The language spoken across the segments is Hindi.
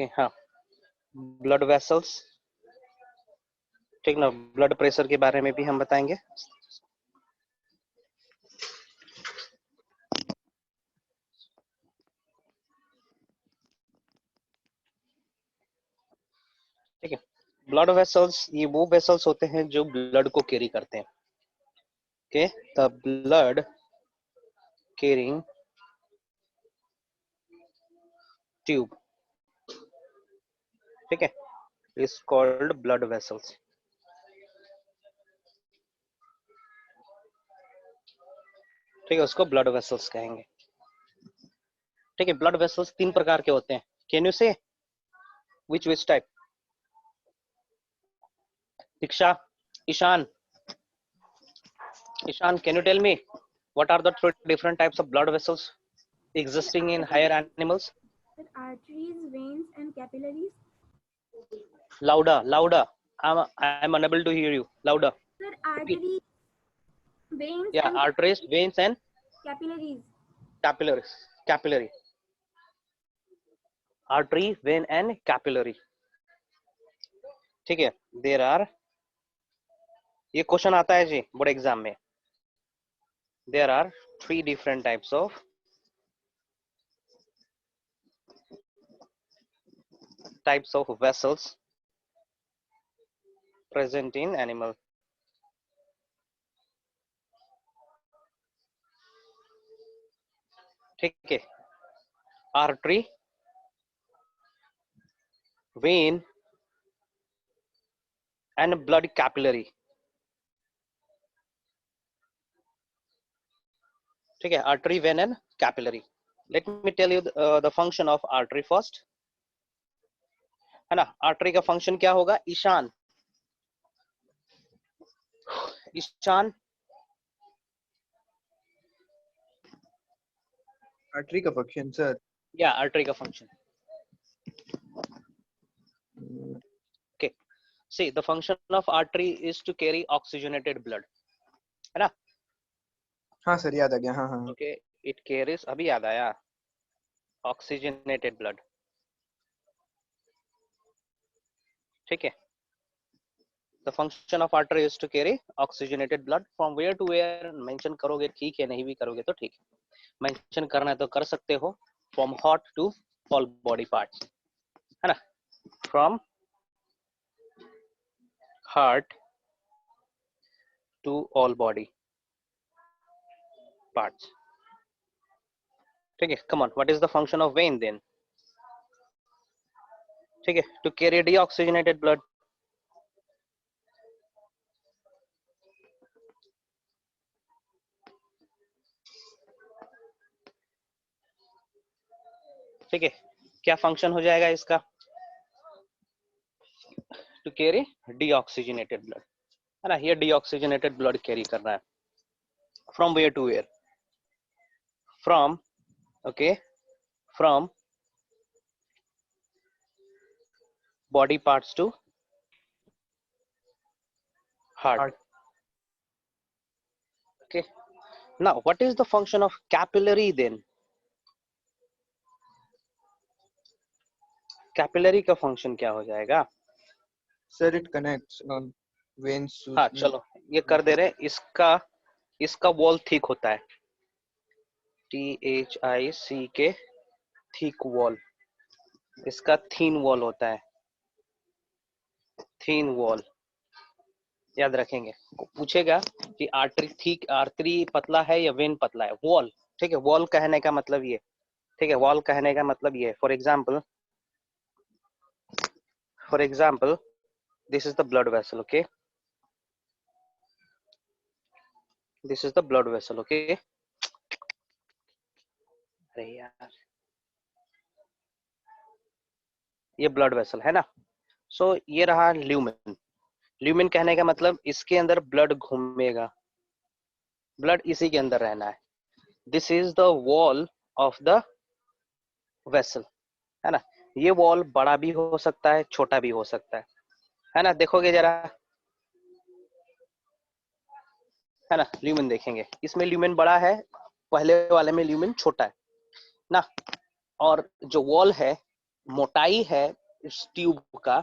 ओके हाँ, ब्लड वेसल्स, ठीक ना, ब्लड प्रेशर के बारे में भी हम बताएंगे। ठीक है, ब्लड वेसल्स ये वो वेसल्स होते हैं जो ब्लड को कैरी करते हैं। Okay, the blood carrying tube, ठीक है, इज कॉल्ड ब्लड वेसल्स। ठीक है, उसको ब्लड वेसल्स कहेंगे। ठीक है, ब्लड वेसल्स 3 प्रकार के होते हैं। Can you say which type? Diksha, Ishan, can you tell me what are the 3 different types of blood vessels existing in higher animals? Arteries, veins, and capillaries. Louder. I'm unable to hear you. Louder. Sir, arteries, veins, yeah, and arteries, veins, and capillaries. Capillary. Artery, vein, and capillary. ठीक है, there are, ये क्वेश्चन आता है जी बोर्ड एग्जाम में। There are 3 different types of vessels present in animal. ठीक है, artery, vein, and blood capillary. ठीक है, artery, vein, and capillary. Let me tell you the function of artery first, है ना। आर्टरी का फंक्शन क्या होगा? ईशान, आर्टरी का फंक्शन सर, या आर्टरी का function, okay, see the function of artery is to carry oxygenated blood, है ना। हाँ सर याद आ गया, हाँ हाँ। okay, it carries, अभी याद आया, oxygenated blood, ठीक है। the function of artery is to carry oxygenated blood from where to where mention करोगे ठीक है, नहीं भी करोगे तो ठीक है, मेंशन करना है तो कर सकते हो। from heart to all body parts, है ना, from heart to all body parts, ठीक है। come on, what is the function of vein then? ठीक है, to carry deoxygenated blood, ठीक है, क्या फंक्शन हो जाएगा इसका? टू कैरी डीऑक्सीजनेटेड ब्लड, है ना, ये डीऑक्सीजनेटेड ब्लड कैरी करना है। From where to where? From, okay, from body parts to heart, okay. Now what is the function of capillary then? Capillary का फंक्शन क्या हो जाएगा? Sir it connects veins. हाँ चलो ये कर दे रहे, इसका वॉल थिक होता है, THICK, थिक वॉल, इसका थीन वॉल होता है, थीन वॉल, याद रखेंगे। पूछेगा कि आर्टरी थिक, आर्टरी पतला है या वेन पतला है, वॉल, ठीक है। वॉल कहने का मतलब ये, ठीक है, वॉल कहने का मतलब ये। For example this is the blood vessel, okay, this is the blood vessel, okay. अरे यार, ये ब्लड वेसल है ना। सो ये रहा ल्यूमेन। ल्यूमेन कहने का मतलब इसके अंदर ब्लड घूमेगा, ब्लड इसी के अंदर रहना है। This is the wall of the vessel, है ना। ये वॉल बड़ा भी हो सकता है, छोटा भी हो सकता है ना। देखोगे जरा, है ना, ल्यूमेन देखेंगे, इसमें ल्यूमेन बड़ा है, पहले वाले में ल्यूमेन छोटा है ना। और जो वॉल है मोटाई है इस ट्यूब का,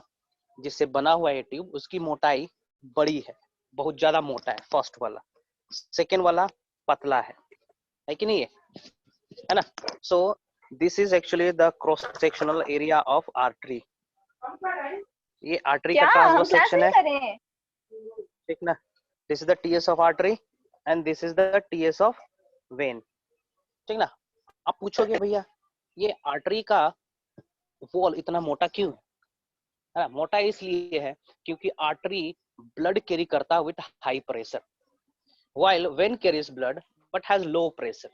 जिससे बना हुआ है ट्यूब, उसकी मोटाई बड़ी है, बहुत ज्यादा मोटा है फर्स्ट वाला, सेकेंड वाला पतला है कि नहीं है ना। So this is actually the cross sectional area of artery. ये आर्टरी का क्या हम ट्रांसवर्स क्लास सेक्शन नहीं है, कर रहे हैं? ठीक ना। This is the TS of artery and this is the TS of vein, ठीक ना। आप पूछोगे भैया ये आर्टरी का वॉल इतना मोटा क्यों है ना। मोटा इसलिए है क्योंकि आर्टरी ब्लड कैरी करता with high pressure, while when carries blood but has low pressure,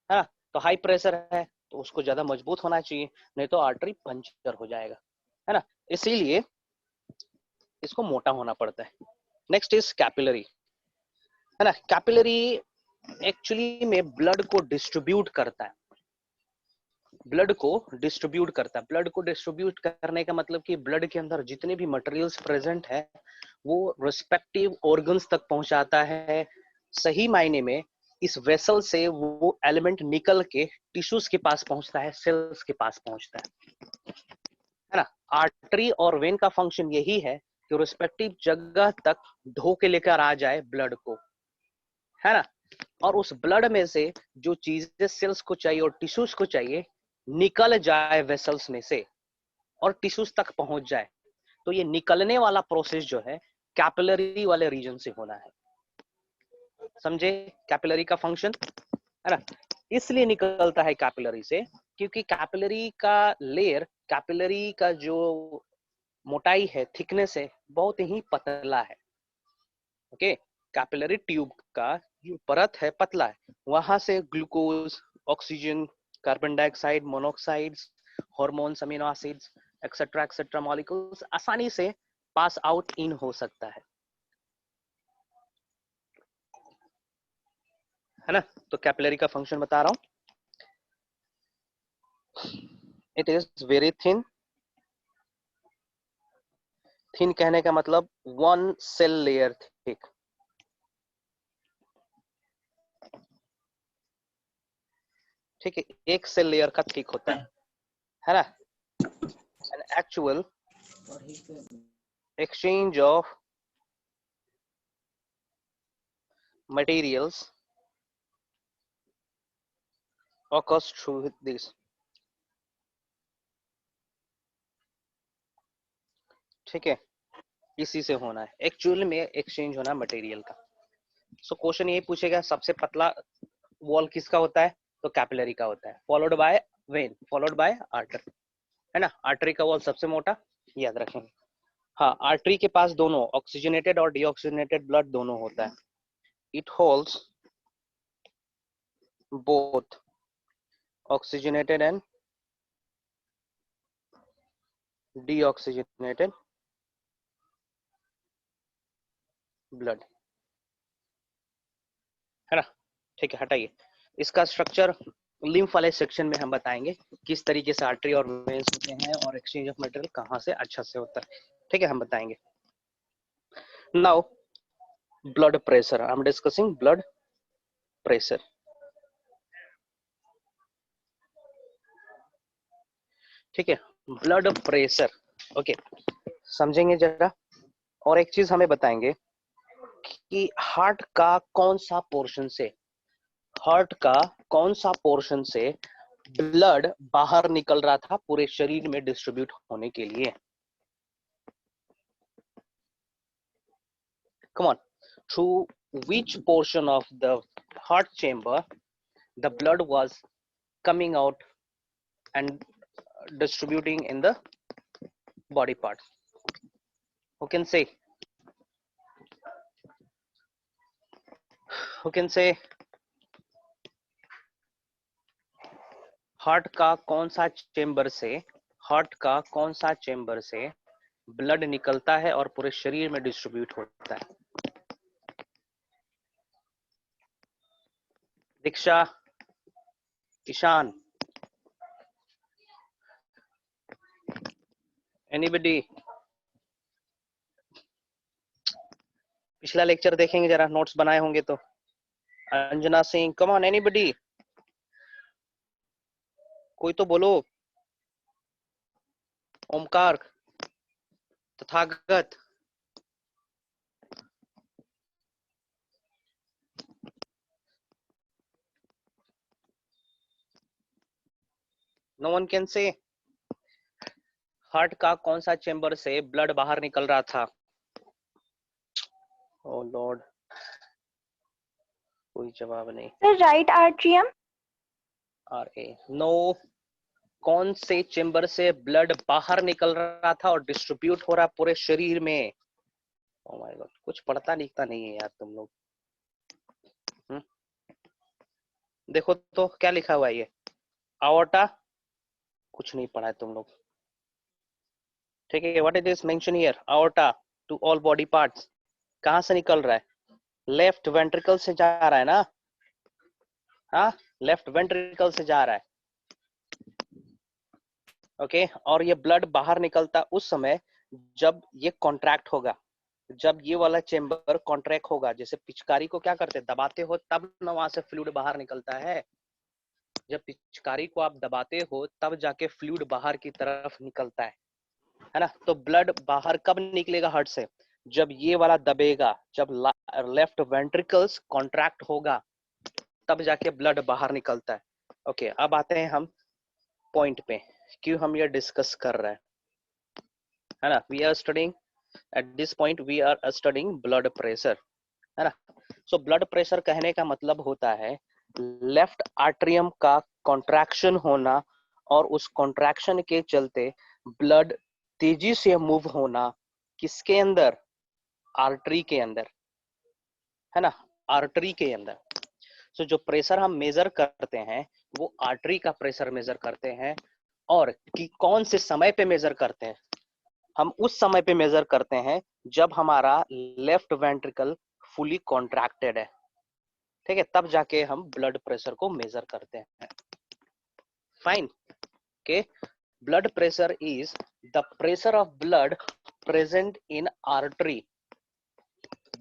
है ना। तो हाई प्रेशर है तो उसको ज्यादा मजबूत होना चाहिए, नहीं तो आर्टरी पंचर हो जाएगा, है ना। इसीलिए इसको मोटा होना पड़ता है। नेक्स्ट इज कैपिलरी, है ना। कैपिलरी एक्चुअली में ब्लड को डिस्ट्रीब्यूट करता है, ब्लड को डिस्ट्रीब्यूट करता है। ब्लड को डिस्ट्रीब्यूट करने का मतलब कि ब्लड के अंदर जितने भी मटेरियल्स प्रेजेंट है वो रिस्पेक्टिव ऑर्गन्स तक पहुंचाता है। सही मायने में इस वेसल से वो एलिमेंट निकल के टिश्यूज के पास पहुंचता है, सेल्स के पास पहुंचता है ना। आर्टरी और वेन का फंक्शन यही है कि रिस्पेक्टिव जगह तक ढो के लेकर आ जाए ब्लड को, है ना। और उस ब्लड में से जो चीजें सेल्स को चाहिए और टिश्यूज को चाहिए निकल जाए वेसल्स में से और टिश्यूज तक पहुंच जाए। तो ये निकलने वाला प्रोसेस जो है कैपिलरी वाले रीजन से होना है, समझे कैपिलरी का फंक्शन, है ना। इसलिए निकलता है कैपिलरी से क्योंकि कैपिलरी का लेयर, कैपिलरी का जो मोटाई है, थिकनेस है, बहुत ही पतला है। ओके, कैपिलरी ट्यूब का जो परत है पतला है, वहां से glucose, oxygen, carbon dioxide, monoxides, hormones, amino acids etcetera molecules आसानी से पास आउट इन हो सकता है ना। तो कैपिलरी का फंक्शन बता रहा हूं, it is very thin. Thin कहने का मतलब वन सेल लेयर थिक, ठीक है, एक सेल लेयर का थिक होता है ना। An actual exchange of materials occurs through this, ठीक है, इसी से होना है एक्चुअल में एक्सचेंज होना मटेरियल का। सो क्वेश्चन ये पूछेगा सबसे पतला वॉल किसका होता है, तो कैपिलरी का होता है, followed by when, followed by artery, है ना। आर्टरी का वॉल सबसे मोटा, याद रखेंगे। हाँ, आर्टरी के पास दोनों ऑक्सीजनेटेड और डीऑक्सीजनेटेड ब्लड दोनों होता है। It holds both oxygenated and deoxygenated blood, है ना। ठीक है, हटाइए। इसका स्ट्रक्चर लिम्फ वाले सेक्शन में हम बताएंगे किस तरीके से आर्टरी और वेन्स होते हैं और एक्सचेंज ऑफ मटेरियल कहाँ से अच्छा से होता है, ठीक है, हम बताएंगे। Now blood pressure, I am discussing blood pressure. ठीक है, ब्लड प्रेशर, ओके, समझेंगे जरा। और एक चीज हमें बताएंगे कि हार्ट का कौन सा पोर्शन से, हार्ट का कौन सा पोर्शन से ब्लड बाहर निकल रहा था पूरे शरीर में डिस्ट्रीब्यूट होने के लिए। Come on, through which portion of the heart chamber the blood was coming out and distributing in the body parts? Who can say? Who can say? Heart का कौन सा चेंबर से, हार्ट का कौन सा चेंबर से ब्लड निकलता है और पूरे शरीर में डिस्ट्रीब्यूट होता है? दीक्षा, ईशान, एनीबडी? पिछला लेक्चर देखेंगे जरा, नोट्स बनाए होंगे तो। Anjana Singh, come on anybody, कोई तो बोलो। Omkar, Tathagat, no one can say. Heart का कौन सा चेंबर से ब्लड बाहर निकल रहा था? ओ लॉर्ड, कोई जवाब नहीं। Sir, right atrium. R A no. कौन से चेंबर से ब्लड बाहर निकल रहा था और डिस्ट्रीब्यूट हो रहा पूरे शरीर में? ओ माय गॉड, कुछ पढ़ता लिखता नहीं है यार तुम लोग। देखो तो क्या लिखा हुआ है ये, आवर्टा, कुछ नहीं पढ़ा है तुम लोग। ठीक है, what is this mention here? Aorta to all body parts, कहां से निकल रहा है? लेफ्ट वेंट्रिकल से जा रहा है ना? हाँ, लेफ्ट वेंट्रिकल से जा रहा है। ओके, और ये ब्लड बाहर निकलता उस समय जब ये कॉन्ट्रैक्ट होगा, जब ये वाला चेंबर कॉन्ट्रैक्ट होगा। जैसे पिचकारी को क्या करते हैं, दबाते हो तब ना वहां से फ्लूइड बाहर निकलता है। जब पिचकारी को आप दबाते हो तब जाके फ्लूइड बाहर की तरफ निकलता है ना? तो ब्लड बाहर कब निकलेगा हार्ट से? जब ये वाला दबेगा, जब लेफ्ट वेंट्रिकल्स कॉन्ट्रैक्ट होगा तब जाके ब्लड बाहर निकलता है। ओके, अब आते हैं हम पॉइंट पे, क्यों हम ये डिस्कस कर रहे हैं, है ना? We are studying at this point, we are studying blood pressure, है ना? सो ब्लड प्रेशर कहने का मतलब होता है लेफ्ट आर्टरियम का कॉन्ट्रैक्शन होना और उस कॉन्ट्रैक्शन के चलते ब्लड तेजी से मूव होना। किसके अंदर? आर्टरी के अंदर, है ना? आर्टरी के अंदर। सो जो प्रेशर हम मेजर करते हैं वो आर्टरी का प्रेशर मेजर करते हैं। और कि कौन से समय पे मेजर करते हैं? हम उस समय पे मेजर करते हैं जब हमारा लेफ्ट वेंट्रिकल फुली कॉन्ट्रैक्टेड है। ठीक है, तब जाके हम ब्लड प्रेशर को मेजर करते हैं। Fine. Okay, blood pressure is the pressure of blood present in artery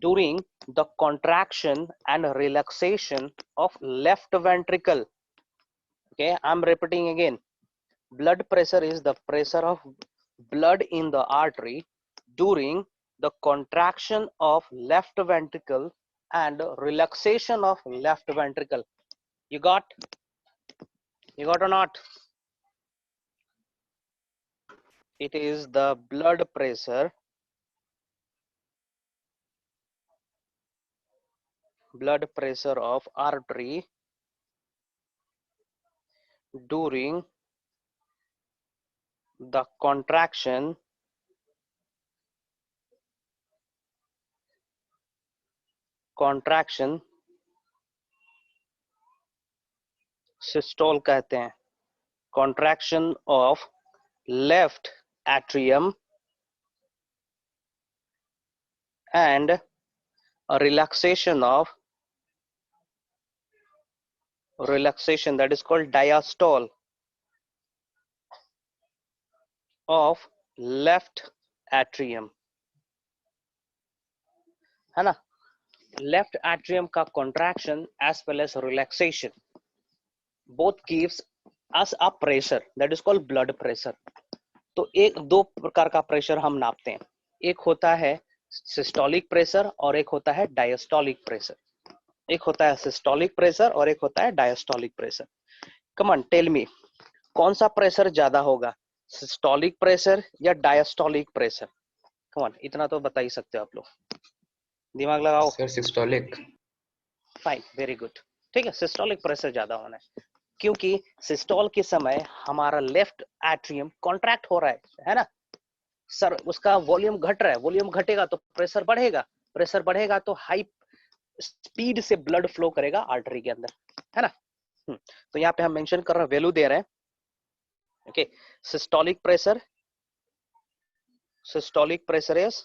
during the contraction and relaxation of left ventricle. Okay, I'm repeating again. Blood pressure is the pressure of blood in the artery during the contraction of left ventricle and relaxation of left ventricle. You got or not? It is the blood pressure of artery during the contraction systole कहते हैं, contraction of left atrium and a relaxation that is called diastole of left atrium, है ना? Left atrium का contraction as well as relaxation both gives us a pressure that is called blood pressure. तो एक दो प्रकार का प्रेशर हम नापते हैं, एक होता है सिस्टोलिक प्रेशर और एक होता है डायस्टोलिक प्रेशर। एक होता है सिस्टोलिक प्रेशर और एक होता है diastolic pressure. Come on tell me, कौन सा प्रेशर ज्यादा होगा, सिस्टोलिक प्रेशर या डायस्टोलिक प्रेशर? कम ऑन, इतना तो बता ही सकते हो आप लोग, दिमाग लगाओ। Sir systolic. Fine, very good. ठीक है, सिस्टोलिक प्रेशर ज्यादा होना है क्योंकि सिस्टोल के समय हमारा लेफ्ट एट्रियम कॉन्ट्रैक्ट हो रहा है ना सर, उसका वॉल्यूम घट रहा है, वॉल्यूम घटेगा तो प्रेशर बढ़ेगा, प्रेशर बढ़ेगा तो हाई स्पीड से ब्लड फ्लो करेगा आर्टरी के अंदर, है ना? तो यहाँ पे हम मेंशन कर रहे हैं, वैल्यू दे रहे हैं। Okay, systolic pressure is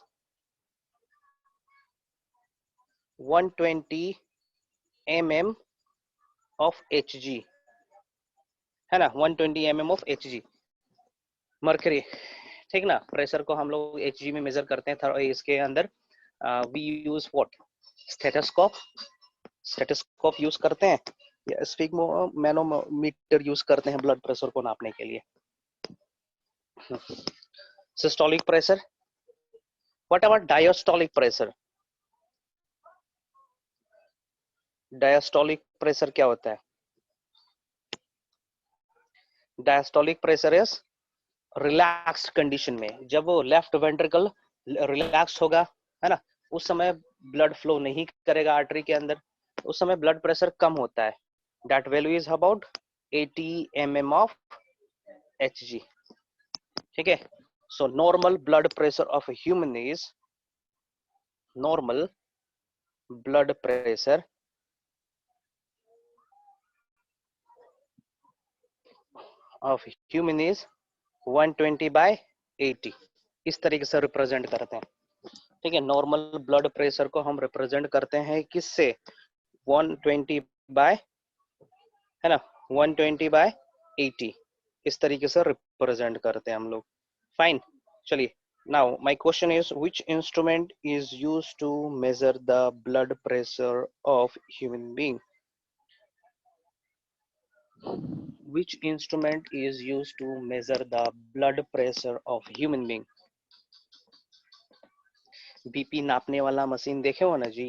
120 mm of Hg, है ना? 120 mm of Hg मर्करी, ठीक ना? प्रेशर को हम लोग Hg में मेजर करते हैं। इसके अंदर we use what, stethoscope use करते हैं या स्फिग्मोमैनोमीटर यूज करते हैं ब्लड प्रेशर को नापने के लिए। Systolic pressure. What about diastolic pressure? Diastolic pressure क्या होता है? Diastolic pressure is relaxed condition में, जब वो लेफ्ट वेंट्रिकल रिलैक्स होगा, है ना, उस समय ब्लड फ्लो नहीं करेगा आर्टरी के अंदर, उस समय ब्लड प्रेशर कम होता है. That value is about 80 mm of Hg. ठीक है. So normal blood pressure of human is, normal blood pressure of human is 120/80. इस तरीके से रिप्रेजेंट करते हैं. ठीक है. नॉर्मल ब्लड प्रेशर को हम रिप्रेजेंट करते हैं किससे? 120 बाय, है ना, 120/80. इस तरीके से रिप्रेजेंट करते हैं हम लोग. फाइन. चलिए. Now my question is which instrument is used to measure the blood pressure of human being? Which instrument is used to measure the blood pressure of human being? BP नापने वाला मशीन देखे हो ना जी?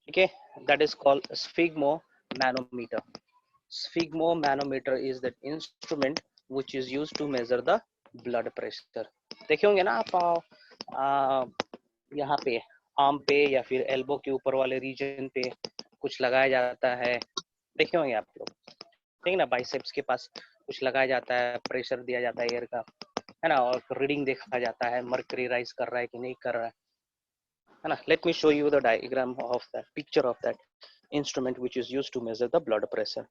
Okay, that is called sphygmomanometer. Sphygmomanometer is that instrument which is used to measure the blood pressure. देखे होंगे ना आप यहाँ पे आर्म पे या फिर एल्बो के ऊपर वाले रीजन पे कुछ लगाया जाता है, देखे होंगे आप लोग. ठीक है ना, बाइसेप्स के पास कुछ लगाया जाता है, प्रेशर दिया जाता है एयर का, है ना, और रीडिंग देखा जाता है, मर्करी राइज कर रहा है कि नहीं कर रहा है ना. Late me show you the diagram of that, picture of that instrument which is used to measure the blood pressure.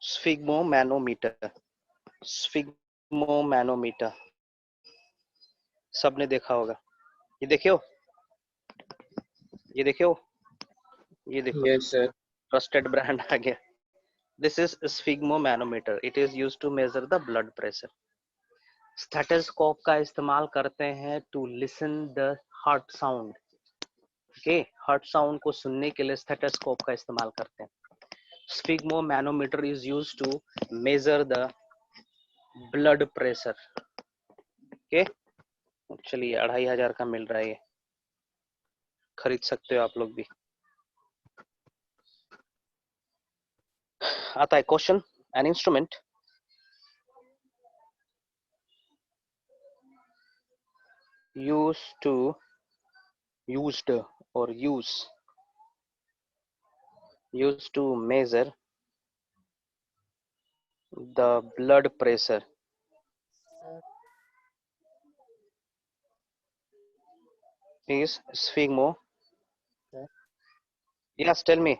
Sphygmomanometer. Sphygmomanometer सबने देखा होगा. ये देखे हो, ये देखे हो, ये देखो. Yes sir. ट्रस्टेड ब्रांड आ गया. This is sphygmomanometer. It is used to measure the blood pressure. Stethoscope का इस्तेमाल करते हैं to listen the heart sound. Okay, heart sound को सुनने के लिए स्टेथोस्कोप का इस्तेमाल करते हैं. Sphygmomanometer is used to measure the blood pressure. Okay, चलिए 2500 का मिल रहा है, ये खरीद सकते हो आप लोग भी. आता है question. An instrument used to measure the blood pressure is sphygmo. Sir? Yes, tell me.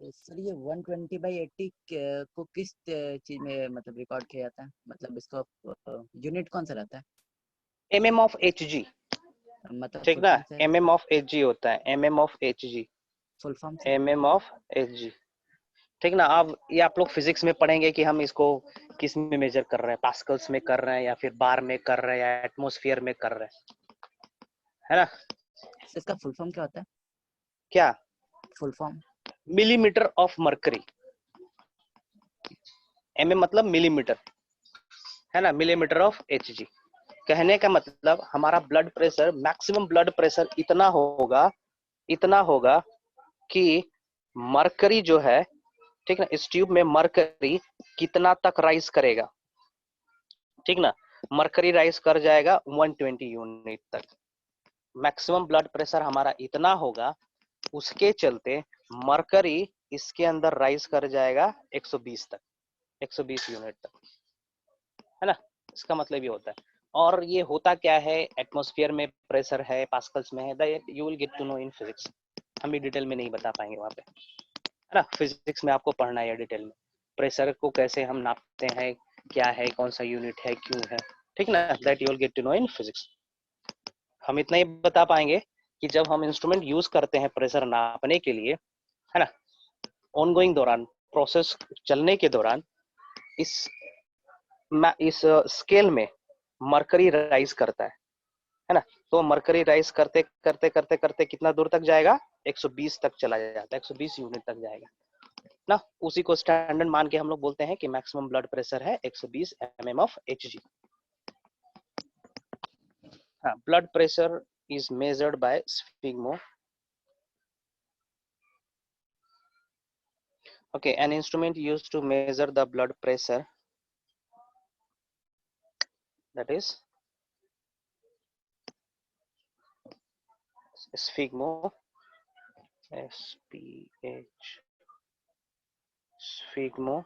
Sir ये 120/80 को किस चीज में मतलब रिकॉर्ड किया जाता है, मतलब इसका यूनिट कौन सा रहता है? mm of Hg. मतलब ठीक ना, mm of Hg होता है, mm of Hg, full form mm of Hg. ठीक ना. अब ये आप लोग फिजिक्स में पढ़ेंगे कि हम इसको किस में मेजर कर रहे हैं, पास्कल्स में कर रहे हैं या फिर बार में कर रहे हैं या एटमॉस्फेयर में कर रहे हैं, है ना. इसका फुल फॉर्म क्या होता है? क्या full form? Millimetre of mercury. mm मतलब मिलीमीटर, है ना, मिलीमीटर ऑफ Hg. कहने का मतलब हमारा blood pressure, maximum blood pressure इतना होगा कि मर्करी जो है, ठीक ना, इस ट्यूब में मर्करी कितना तक राइज करेगा. ठीक ना, मर्करी राइज कर जाएगा 120 यूनिट तक. मैक्सिमम ब्लड प्रेशर हमारा इतना होगा, उसके चलते मर्करी इसके अंदर राइज कर जाएगा 120 तक, 120 यूनिट तक, है ना. इसका मतलब ये होता है. और ये होता क्या है, एटमॉस्फेयर में प्रेशर है, पास्कल्स में है, that you will get to know in physics. हम भी डिटेल में नहीं बता पाएंगे वहां पे, है ना. फिजिक्स में आपको पढ़ना है डिटेल में, प्रेशर को कैसे हम नापते हैं, क्या है, कौन सा यूनिट है, क्यों है, ठीक ना, that you will get to know in physics. हम इतना ही बता पाएंगे कि जब हम इंस्ट्रूमेंट यूज करते हैं प्रेशर नापने के लिए, है ना। ऑनगोइंग दौरान, प्रोसेस चलने के दौरान इस स्केल में मरकरी राइज करता है ना। तो मरकरी राइज करते करते करते करते कितना दूर तक जाएगा, 120 तक चला जाता है, 120 यूनिट तक जाएगा ना। उसी को स्टैंडर्ड मान के हम लोग बोलते हैं कि मैक्सिमम ब्लड प्रेशर है 120 mm of Hg। हाँ, blood pressure is measured by sphygmo. Okay, an instrument used to measure the blood pressure, that is sphygmo, SPH, sphygmo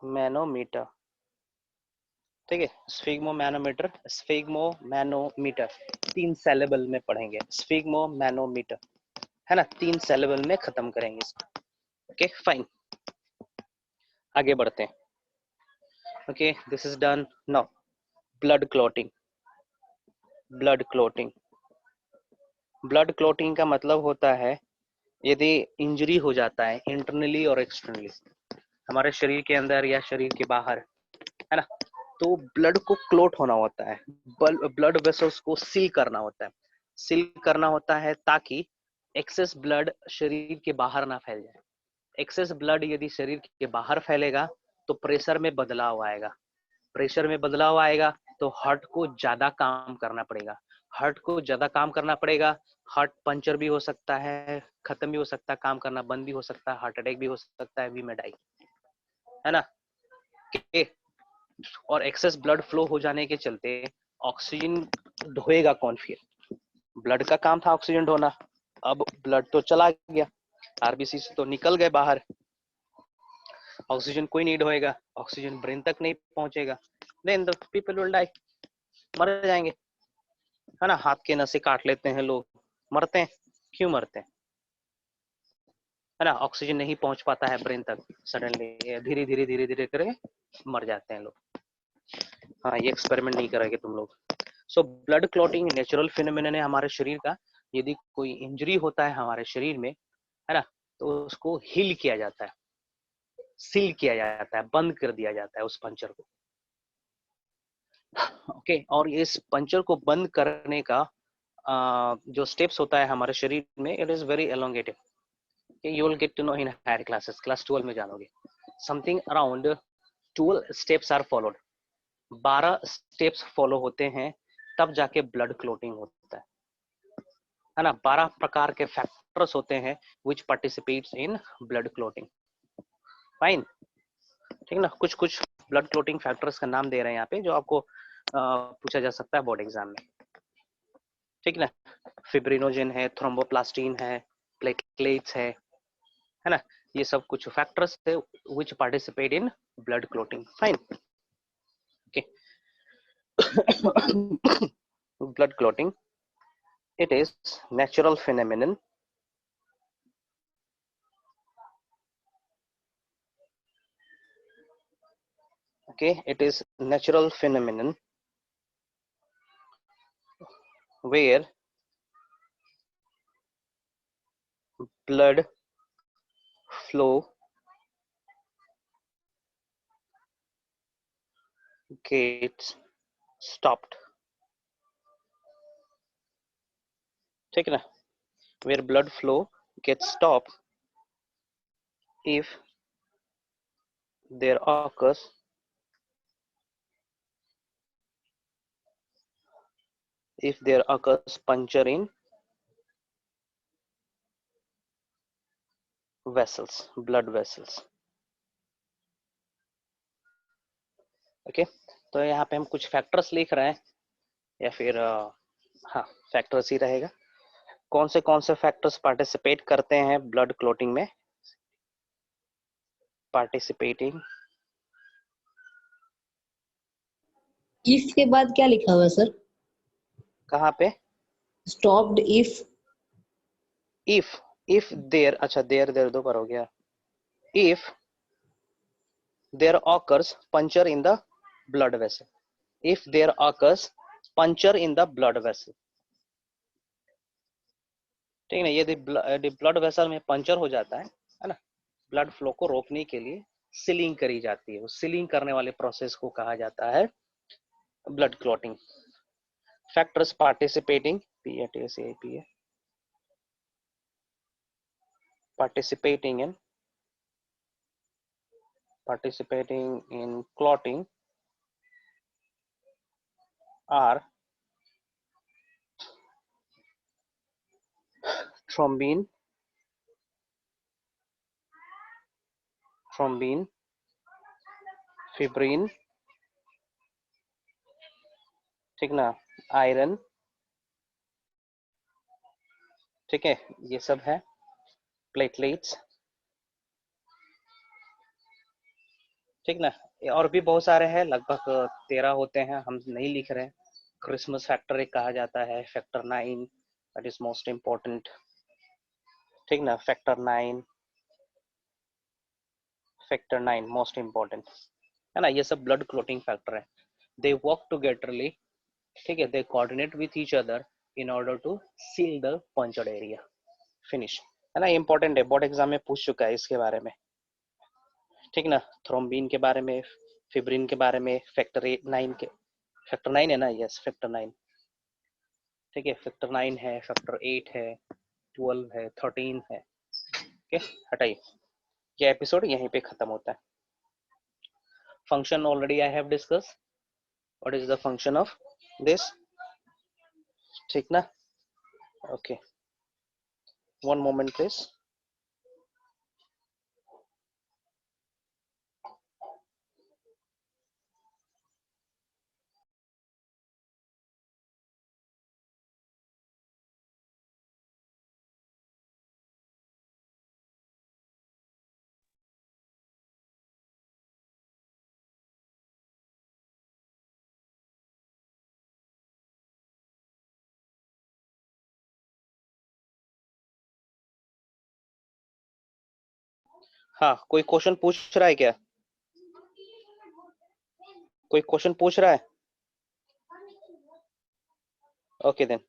manometer. ठीक है, sphygmo manometer, sphygmo manometer 3 syllable में पढ़ेंगे, स्फिग्मो मैनोमीटर, है ना। 3 syllable में खत्म करेंगे इसको। ओके फाइन, आगे बढ़ते हैं। Okay, this is done. Now blood clotting. Blood clotting, blood clotting का मतलब होता है यदि इंजरी हो जाता है इंटरनली और एक्सटर्नली, हमारे शरीर के अंदर या शरीर के बाहर, है ना, तो ब्लड को क्लोट होना होता है, ब्लड वेसल्स को सील करना होता है, सील करना होता है ताकि एक्सेस ब्लड शरीर के बाहर ना फैल जाए। एक्सेस ब्लड यदि शरीर के बाहर फैलेगा तो प्रेशर में बदलाव आएगा, प्रेशर में बदलाव आएगा तो हार्ट को ज्यादा काम करना पड़ेगा, हार्ट को ज्यादा काम करना पड़ेगा, हार्ट पंचर भी हो सकता है, खत्म भी हो सकता है, काम करना बंद भी हो सकता है, हार्ट अटैक भी हो सकता है, वी में डाई, है ना। और एक्सेस ब्लड फ्लो हो जाने के चलते ऑक्सीजन ढोएगा कौन फिर, ब्लड का काम था ऑक्सीजन ढोना, अब ब्लड तो चला गया, आरबीसी से तो निकल गए बाहर, ऑक्सीजन कोई नहीं ढोएगा, ऑक्सीजन ब्रेन तक नहीं पहुंचेगा, then the people will die, मर जाएंगे, है ना। हाथ के नसें काट लेते हैं लोग, मरते हैं, क्यों मरते हैं, है ना, ऑक्सीजन नहीं पहुंच पाता है ब्रेन तक, सडनली धीरे धीरे धीरे धीरे करके मर जाते हैं लोग। हाँ, ये एक्सपेरिमेंट नहीं करेंगे तुम लोग। So blood clotting natural phenomenon है हमारे शरीर का। यदि कोई इंजरी होता है हमारे शरीर में, है ना, तो उसको हील किया जाता है, सील किया जाता है, बंद कर दिया जाता है उस पंचर को। ओके, और इस पंचर को बंद करने का जो स्टेप्स होता है हमारे शरीर में, it is very elongated. You will get to know in higher classes, class 12 में जानोगे। Something around 12 steps are followed, 12 steps follow होते हैं तब जाके ब्लड क्लोटिंग होता है ना। 12 प्रकार के फैक्टर्स होते हैं which participates in blood clotting. Fine, ठीक ना। कुछ कुछ ब्लड क्लोटिंग फैक्टर्स का नाम दे रहे हैं यहाँ पे जो आपको पूछा जा सकता है बोर्ड एग्जाम में, ठीक ना। फिब्रिनोजेन है, थ्रोम्बोप्लास्टिन है, प्लेटलेट्स है ना, ये सब कुछ फैक्टर्स है which participate in blood clotting. Fine, okay. blood clotting, it is natural phenomenon okay, it is natural phenomenon where blood flow gets stopped, ठीक है ना, where blood flow gets stopped if there occurs puncture in vessels, blood vessels। Okay, तो यहाँ पे हम कुछ फैक्टर्स लिख रहे हैं या फिर हाँ फैक्टर्स ही रहेगा। कौन से फैक्टर्स पार्टिसिपेट करते हैं ब्लड क्लोटिंग में, पार्टिसिपेटिंग। इफ के बाद क्या लिखा हुआ है सर? कहाँ पे? Stopped if. इफ देयर, अच्छा देयर दो बार हो गया। If there occurs puncture in the blood vessel, if there occurs puncture in the blood vessel, ठीक है ना। यदि ब्लड वेसल में पंचर हो जाता है ना, ब्लड फ्लो को रोकने के लिए सीलिंग करी जाती है। उस सीलिंग करने वाले प्रोसेस को कहा जाता है blood clotting. Factors participating PATSAPA participating in clotting are thrombin, fibrin, ठीक ना, आयरन, ठीक है, ये सब है। प्लेटलेट्स, ठीक ना। और भी बहुत सारे हैं, लगभग 13 होते हैं, हम नहीं लिख रहे हैं। क्रिसमस फैक्टर एक कहा जाता है, factor 9 that is most important, ठीक ना। फैक्टर 9 मोस्ट इम्पोर्टेंट है ना। ये सब ब्लड क्लोटिंग फैक्टर है। दे वर्क टुगेदरली, ठीक है, they coordinate with each other in order to seal the punctured area. Finish है ना। इंपॉर्टेंट है, बोर्ड एग्जाम में पूछ चुका है इसके बारे में, ठीक ना। थ्रोम्बिन के बारे में, फिब्रिन के बारे में, फैक्टर 9 है ना, यस फैक्टर 9, ठीक है। फैक्टर 9 है, फैक्टर 8 है, 12 है, 13 है, ओके। हटाइए, ये एपिसोड यहीं पे खत्म होता है। Function already I have discuss, what is the function of this, ठीक ना, ओके। One moment please. हाँ, कोई क्वेश्चन पूछ रहा है क्या? कोई क्वेश्चन पूछ रहा है? ओके देन,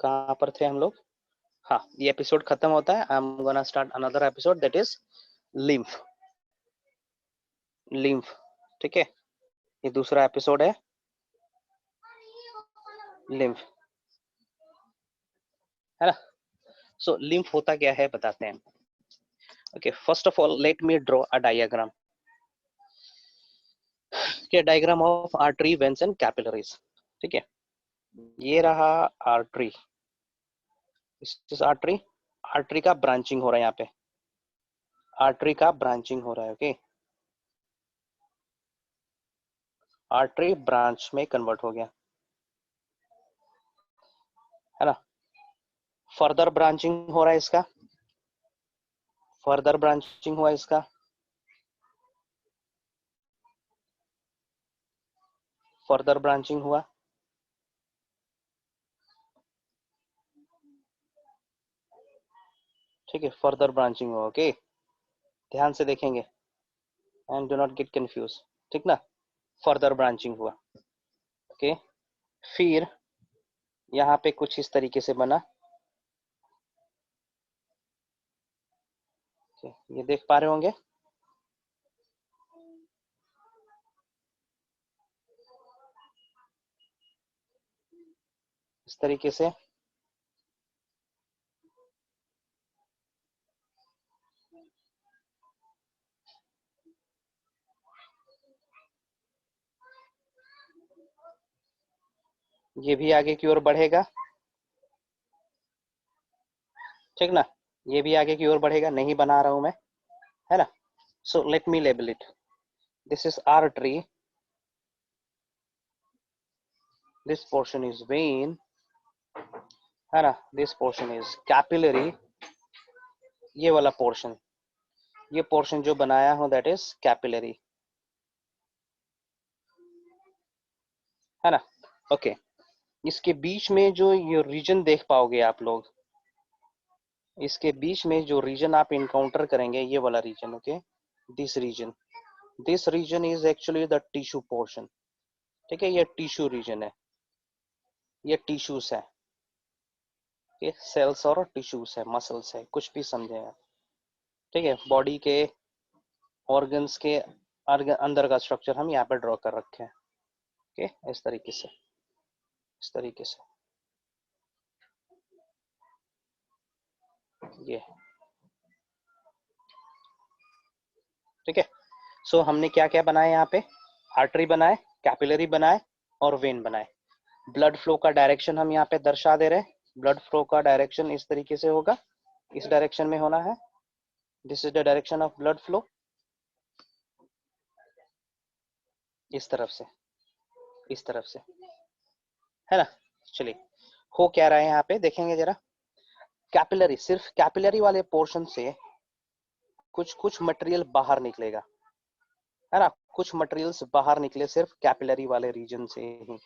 कहाँ पर थे हम लोग? हाँ, ये एपिसोड खत्म होता है। I am gonna start another episode that is lymph. ठीक है, ये दूसरा एपिसोड है लिम्फ, है ना। सो लिम्फ होता क्या है बताते हैं। Okay, first of all let me draw a diagram, के diagram of artery, veins and capillaries, ठीक है। ये रहा आर्टरी, आर्टरी, आर्टरी का ब्रांचिंग हो रहा है यहाँ पे, आर्टरी का ब्रांचिंग हो रहा है, ओके। आर्टरी ब्रांच में कन्वर्ट हो गया, है ना। फर्दर ब्रांचिंग हो रहा है इसका, फर्दर ब्रांचिंग हुआ इसका, फर्दर ब्रांचिंग हुआ, ठीक है, फर्दर ब्रांचिंग हुआ, ओके। ध्यान से देखेंगे and do not get confuse, ठीक ना। फर्दर ब्रांचिंग हुआ, ओके। फिर यहाँ पे कुछ इस तरीके से बना, ये देख पा रहे होंगे, इस तरीके से। ये भी आगे की ओर बढ़ेगा, ठीक ना। ये भी आगे की ओर बढ़ेगा, नहीं बना रहा हूं मैं, है ना। So let me label it, this is artery, this portion is when, है ना। दिस पोर्शन इज कैपिलरी, ये वाला पोर्शन, ये पोर्शन जो बनाया हूं दैट इज कैपिलरी, है ना, ओके। इसके बीच में जो ये रीजन देख पाओगे आप लोग, इसके बीच में जो रीजन आप इनकाउंटर करेंगे, ये वाला region, okay. This region is actually the tissue portion, ठीक है, ये टिश्यू रीजन है, ये टिश्यूज है, ये सेल्स और टिश्यूज है, मसल्स है, कुछ भी समझे आप, ठीक है। बॉडी के ऑर्गन्स के अंदर का स्ट्रक्चर हम यहाँ पे ड्रॉ कर रखे हैं, ओके, इस तरीके से, इस तरीके से ये, ठीक है। सो हमने क्या क्या बनाया यहाँ पे, आर्टरी बनाए, कैपिलरी बनाए और वेन बनाए। ब्लड फ्लो का डायरेक्शन हम यहाँ पे दर्शा दे रहे हैं। ब्लड फ्लो का डायरेक्शन इस तरीके से होगा, इस डायरेक्शन में होना है, this is the direction of blood flow, इस तरफ से, इस तरफ से, है ना। चलिए, हो क्या रहा है यहाँ पे देखेंगे जरा। कैपिलरी, सिर्फ कैपिलरी वाले पोर्शन से कुछ कुछ मटेरियल बाहर निकलेगा, है ना, कुछ मटेरियल्स बाहर निकले सिर्फ कैपिलरी वाले रीजन से ही,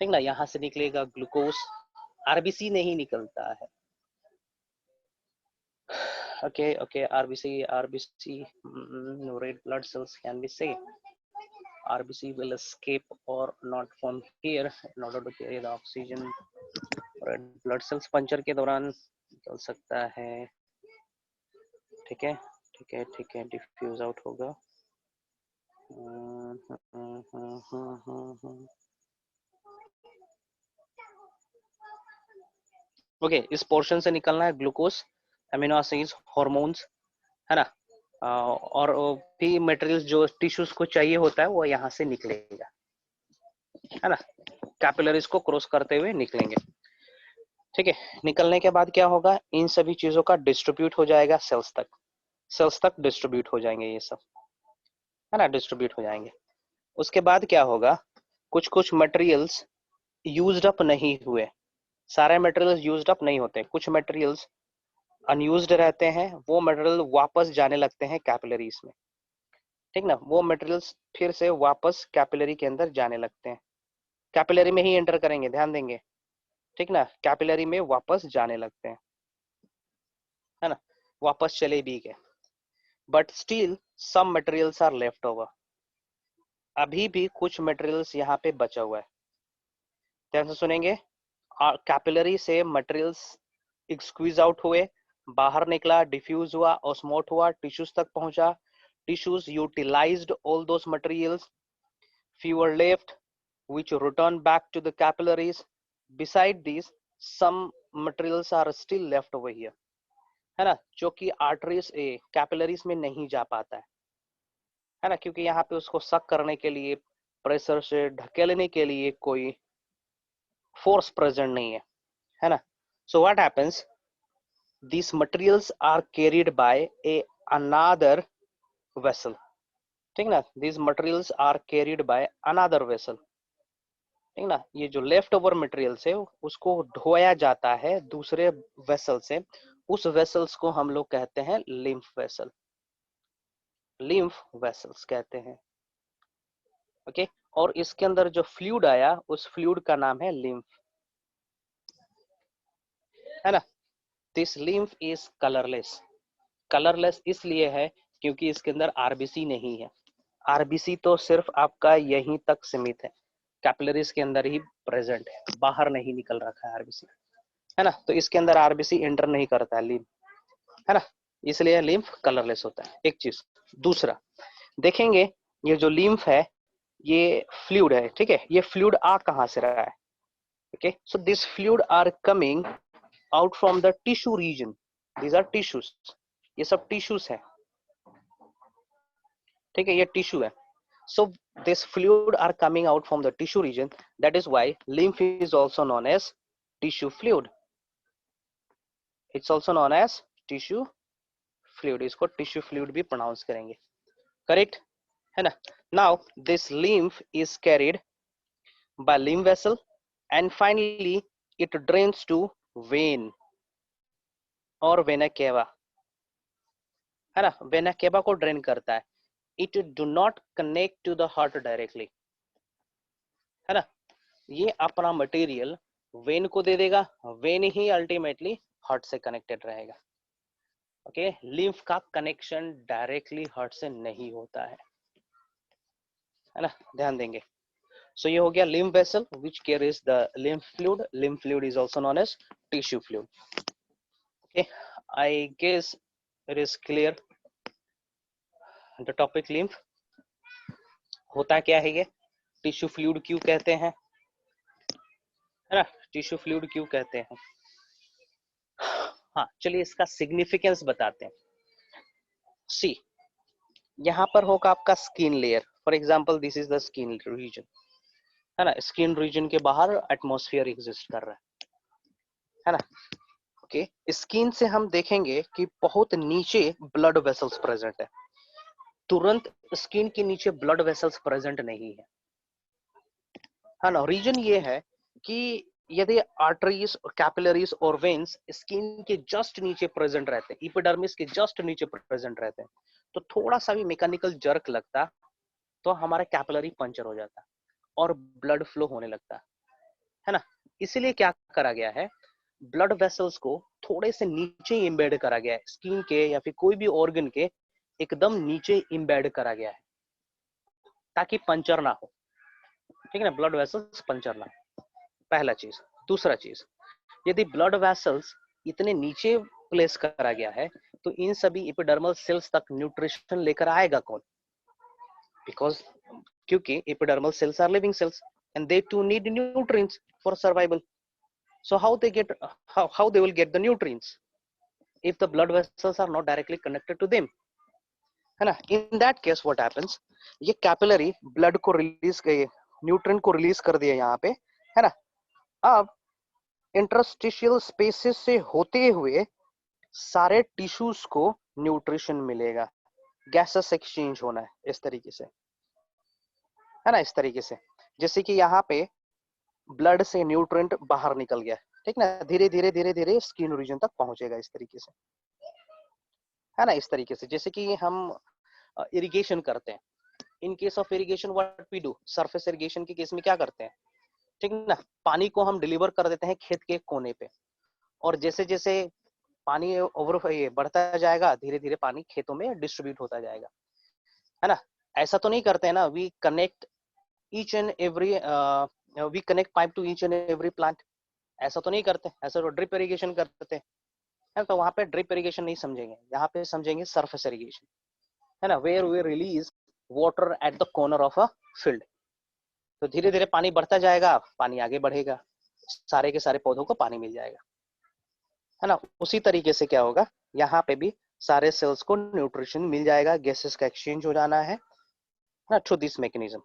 ठीक ना। यहाँ से निकलेगा ग्लूकोज, आरबीसी नहीं निकलता है, okay, okay, RBC no red blood cells can be saved. RBC will escape or not form here in order to carry the oxygen. red blood cells puncture के दौरान निकल सकता है, ठीक है, ठीक है, ठीक है, डिफ्यूज आउट होगा। ओके, इस पोर्शन से निकलना है ग्लूकोज, अमीनो एसिड्स, हार्मोन्स, है ना, और भी मटेरियल्स जो टिश्यूज को चाहिए होता है वो यहाँ से निकलेगा, है ना, कैपिलरीज को क्रॉस करते हुए निकलेंगे, ठीक है। निकलने के बाद क्या होगा, इन सभी चीजों का डिस्ट्रीब्यूट हो जाएगा सेल्स तक, सेल्स तक डिस्ट्रीब्यूट हो जाएंगे ये सब, है ना, डिस्ट्रीब्यूट हो जाएंगे। उसके बाद क्या होगा, कुछ कुछ मटेरियल्स यूज्ड अप नहीं हुए, सारे मटेरियल्स यूज्ड अप नहीं होते, कुछ मटेरियल्स अनयूज्ड रहते हैं, वो मटेरियल वापस जाने लगते हैं कैपिलरीज में, ठीक ना, वो मटेरियल्स फिर से वापस कैपिलरी के अंदर जाने लगते हैं, कैपिलरी में ही एंटर करेंगे, ध्यान देंगे, ठीक ना, कैपिलरी में वापस जाने लगते हैं, है ना, वापस चले भी गए, but still some materials are left over, अभी भी कुछ मटेरियल्स यहाँ पे बचा हुआ है, ध्यान से सुनेंगे। कैपिलरी से मटेरियल्स स्क्वीज आउट हुए, बाहर निकला, डिफ्यूज हुआ, ऑस्मोट हुआ, टिश्यूज तक पहुंचा, tissues utilised all those materials, few are left which return back to the capillaries. Beside these, some materials are still left over here, है ना, जो कि आर्टरीज कैपिलरीज में नहीं जा पाता है ना, क्योंकि यहाँ पे उसको सक करने के लिए, प्रेशर से ढकेलने के लिए कोई फोर्स प्रेजेंट नहीं है ना। So what happens, these materials are carried by another vessel, ठीक ना, these materials are carried by another vessel, ठीक ना। ये जो लेफ्ट ओवर मटेरियल से उसको ढोया जाता है दूसरे वेसल से, उस वेसल्स को हम लोग कहते हैं लिम्फ वेसल, लिम्फ वेसल्स कहते हैं, ओके। और इसके अंदर जो फ्लूइड आया उस फ्लूइड का नाम है लिम्फ, है ना। This lymph is colourless, colourless इसलिए है क्योंकि इसके अंदर आरबीसी नहीं है, आरबीसी तो सिर्फ आपका यहीं तक सीमित है, कैपिलरीज के अंदर ही प्रेजेंट है, बाहर नहीं निकल रखा है आरबीसी, है ना, तो इसके अंदर आरबीसी एंटर नहीं करता है लिम्फ, है ना, इसलिए लिम्फ कलरलेस होता है, एक चीज। दूसरा देखेंगे, ये जो लिम्फ है ये फ्लूइड है, ठीक है, ये फ्लूइड आ कहां से रहा है, okay, so this fluid are coming out from the tissue region, these are tissues, ये सब टिश्यूज है, ठीक है, ये टिश्यू है। So this fluid are coming out from the tissue region. That is why lymph is also known as tissue fluid. It's also known as tissue fluid. इसको tissue fluid भी pronounce करेंगे, correct है ना। Now this lymph is carried by lymph vessel and finally it drains to vein और vena cava, है ना, vena cava को drain करता है। It do not connect to the heart directly, है ना, ये अपना मटेरियल वेन को दे देगा, वेन ही अल्टीमेटली हार्ट से कनेक्टेड रहेगा, ओके। लिम्फ का कनेक्शन डायरेक्टली हार्ट से नहीं होता है ना, ध्यान देंगे। So ये हो गया lymph vessel which carries the lymph fluid. Lymph fluid is also known as tissue fluid. Okay, I guess it is clear. The topic lymph. होता क्या है ये? टिश्यू फ्लूइड क्यों कहते हैं, है ना? टिश्यू फ्लूइड क्यों कहते हैं? हाँ, चलिए इसका सिग्निफिकेंस बताते हैं. सी, यहाँ पर होगा आपका skin layer. For example this is the skin region, है ना? स्किन रीजन के बाहर एटमॉस्फेयर एग्जिस्ट कर रहा है ना? ओके, स्किन से हम देखेंगे कि बहुत नीचे ब्लड वेसल्स प्रेजेंट है. तुरंत स्किन के नीचे ब्लड वेसल्स प्रेजेंट नहीं है ना? रीजन ये है कि यदि आर्टरीज, कैपिलरीज और वेन्स स्किन के जस्ट नीचे प्रेजेंट रहते हैं, एपिडर्मिस के जस्ट नीचे प्रेजेंट रहते हैं, तो थोड़ा सा भी मैकेनिकल जर्क लगता तो हमारा कैपिलरी पंचर हो जाता और ब्लड फ्लो होने लगता है ना? इसीलिए क्या करा गया है, ब्लड वेसल्स को थोड़े से नीचे इम्बेड करा गया है. स्किन के या फिर कोई भी ऑर्गन के एकदम नीचे इम्बेड करा गया है ताकि पंचर ना हो. ठीक है ना? ब्लड वेसल्स पंचर ना हो, पहला चीज. दूसरा चीज, यदि ब्लड वेसल्स इतने नीचे प्लेस करा गया है तो इन सभी एपिडर्मल सेल्स तक न्यूट्रिशन लेकर आएगा कौन? बिकॉज क्योंकि epidermal cells are living cells and they too need nutrients for survival. So how they will get the nutrients if the blood vessels are not directly connected to them, है ना? In that case what happens, ये कैपिलरी ब्लड को रिलीज, न्यूट्रिएंट को रिलीज कर दिया यहाँ पे, है ना? अब इंटरस्टिशियल स्पेसेस से होते हुए सारे टिश्यूज को न्यूट्रिशन मिलेगा. गैसेस एक्सचेंज होना है इस तरीके से, है ना? इस तरीके से जैसे कि यहाँ पे ब्लड से न्यूट्रिएंट बाहर निकल गया, ठीक ना? धीरे धीरे धीरे धीरे स्किन रीजन तक पहुंचेगा इस तरीके से, है ना? इस तरीके से जैसे कि हम इरिगेशन करते हैं. In case of irrigation what we do, surface irrigation के केस में क्या करते हैं, ठीक ना? पानी को हम डिलीवर कर देते हैं खेत के कोने पे, और जैसे जैसे पानी ओवर बढ़ता जाएगा धीरे धीरे पानी खेतों में डिस्ट्रीब्यूट होता जाएगा, है ना? ऐसा तो नहीं करते हैं ना, we connect each and every we connect pipe to each and every plant. ऐसा तो नहीं करते, ऐसा तो ड्रिप इरिगेशन करते हैं. तो वहां पे ड्रिप इरिगेशन नहीं समझेंगे, यहाँ पे समझेंगे सरफेस इरिगेशन, है ना? Where we release water at the corner of a field. तो धीरे धीरे पानी बढ़ता जाएगा, पानी आगे बढ़ेगा, सारे के सारे पौधों को पानी मिल जाएगा, है ना? उसी तरीके से क्या होगा, यहाँ पे भी सारे सेल्स को न्यूट्रिशन मिल जाएगा, गैसेस का एक्सचेंज हो जाना है ना, थ्रू दिस मैकेनिज्म,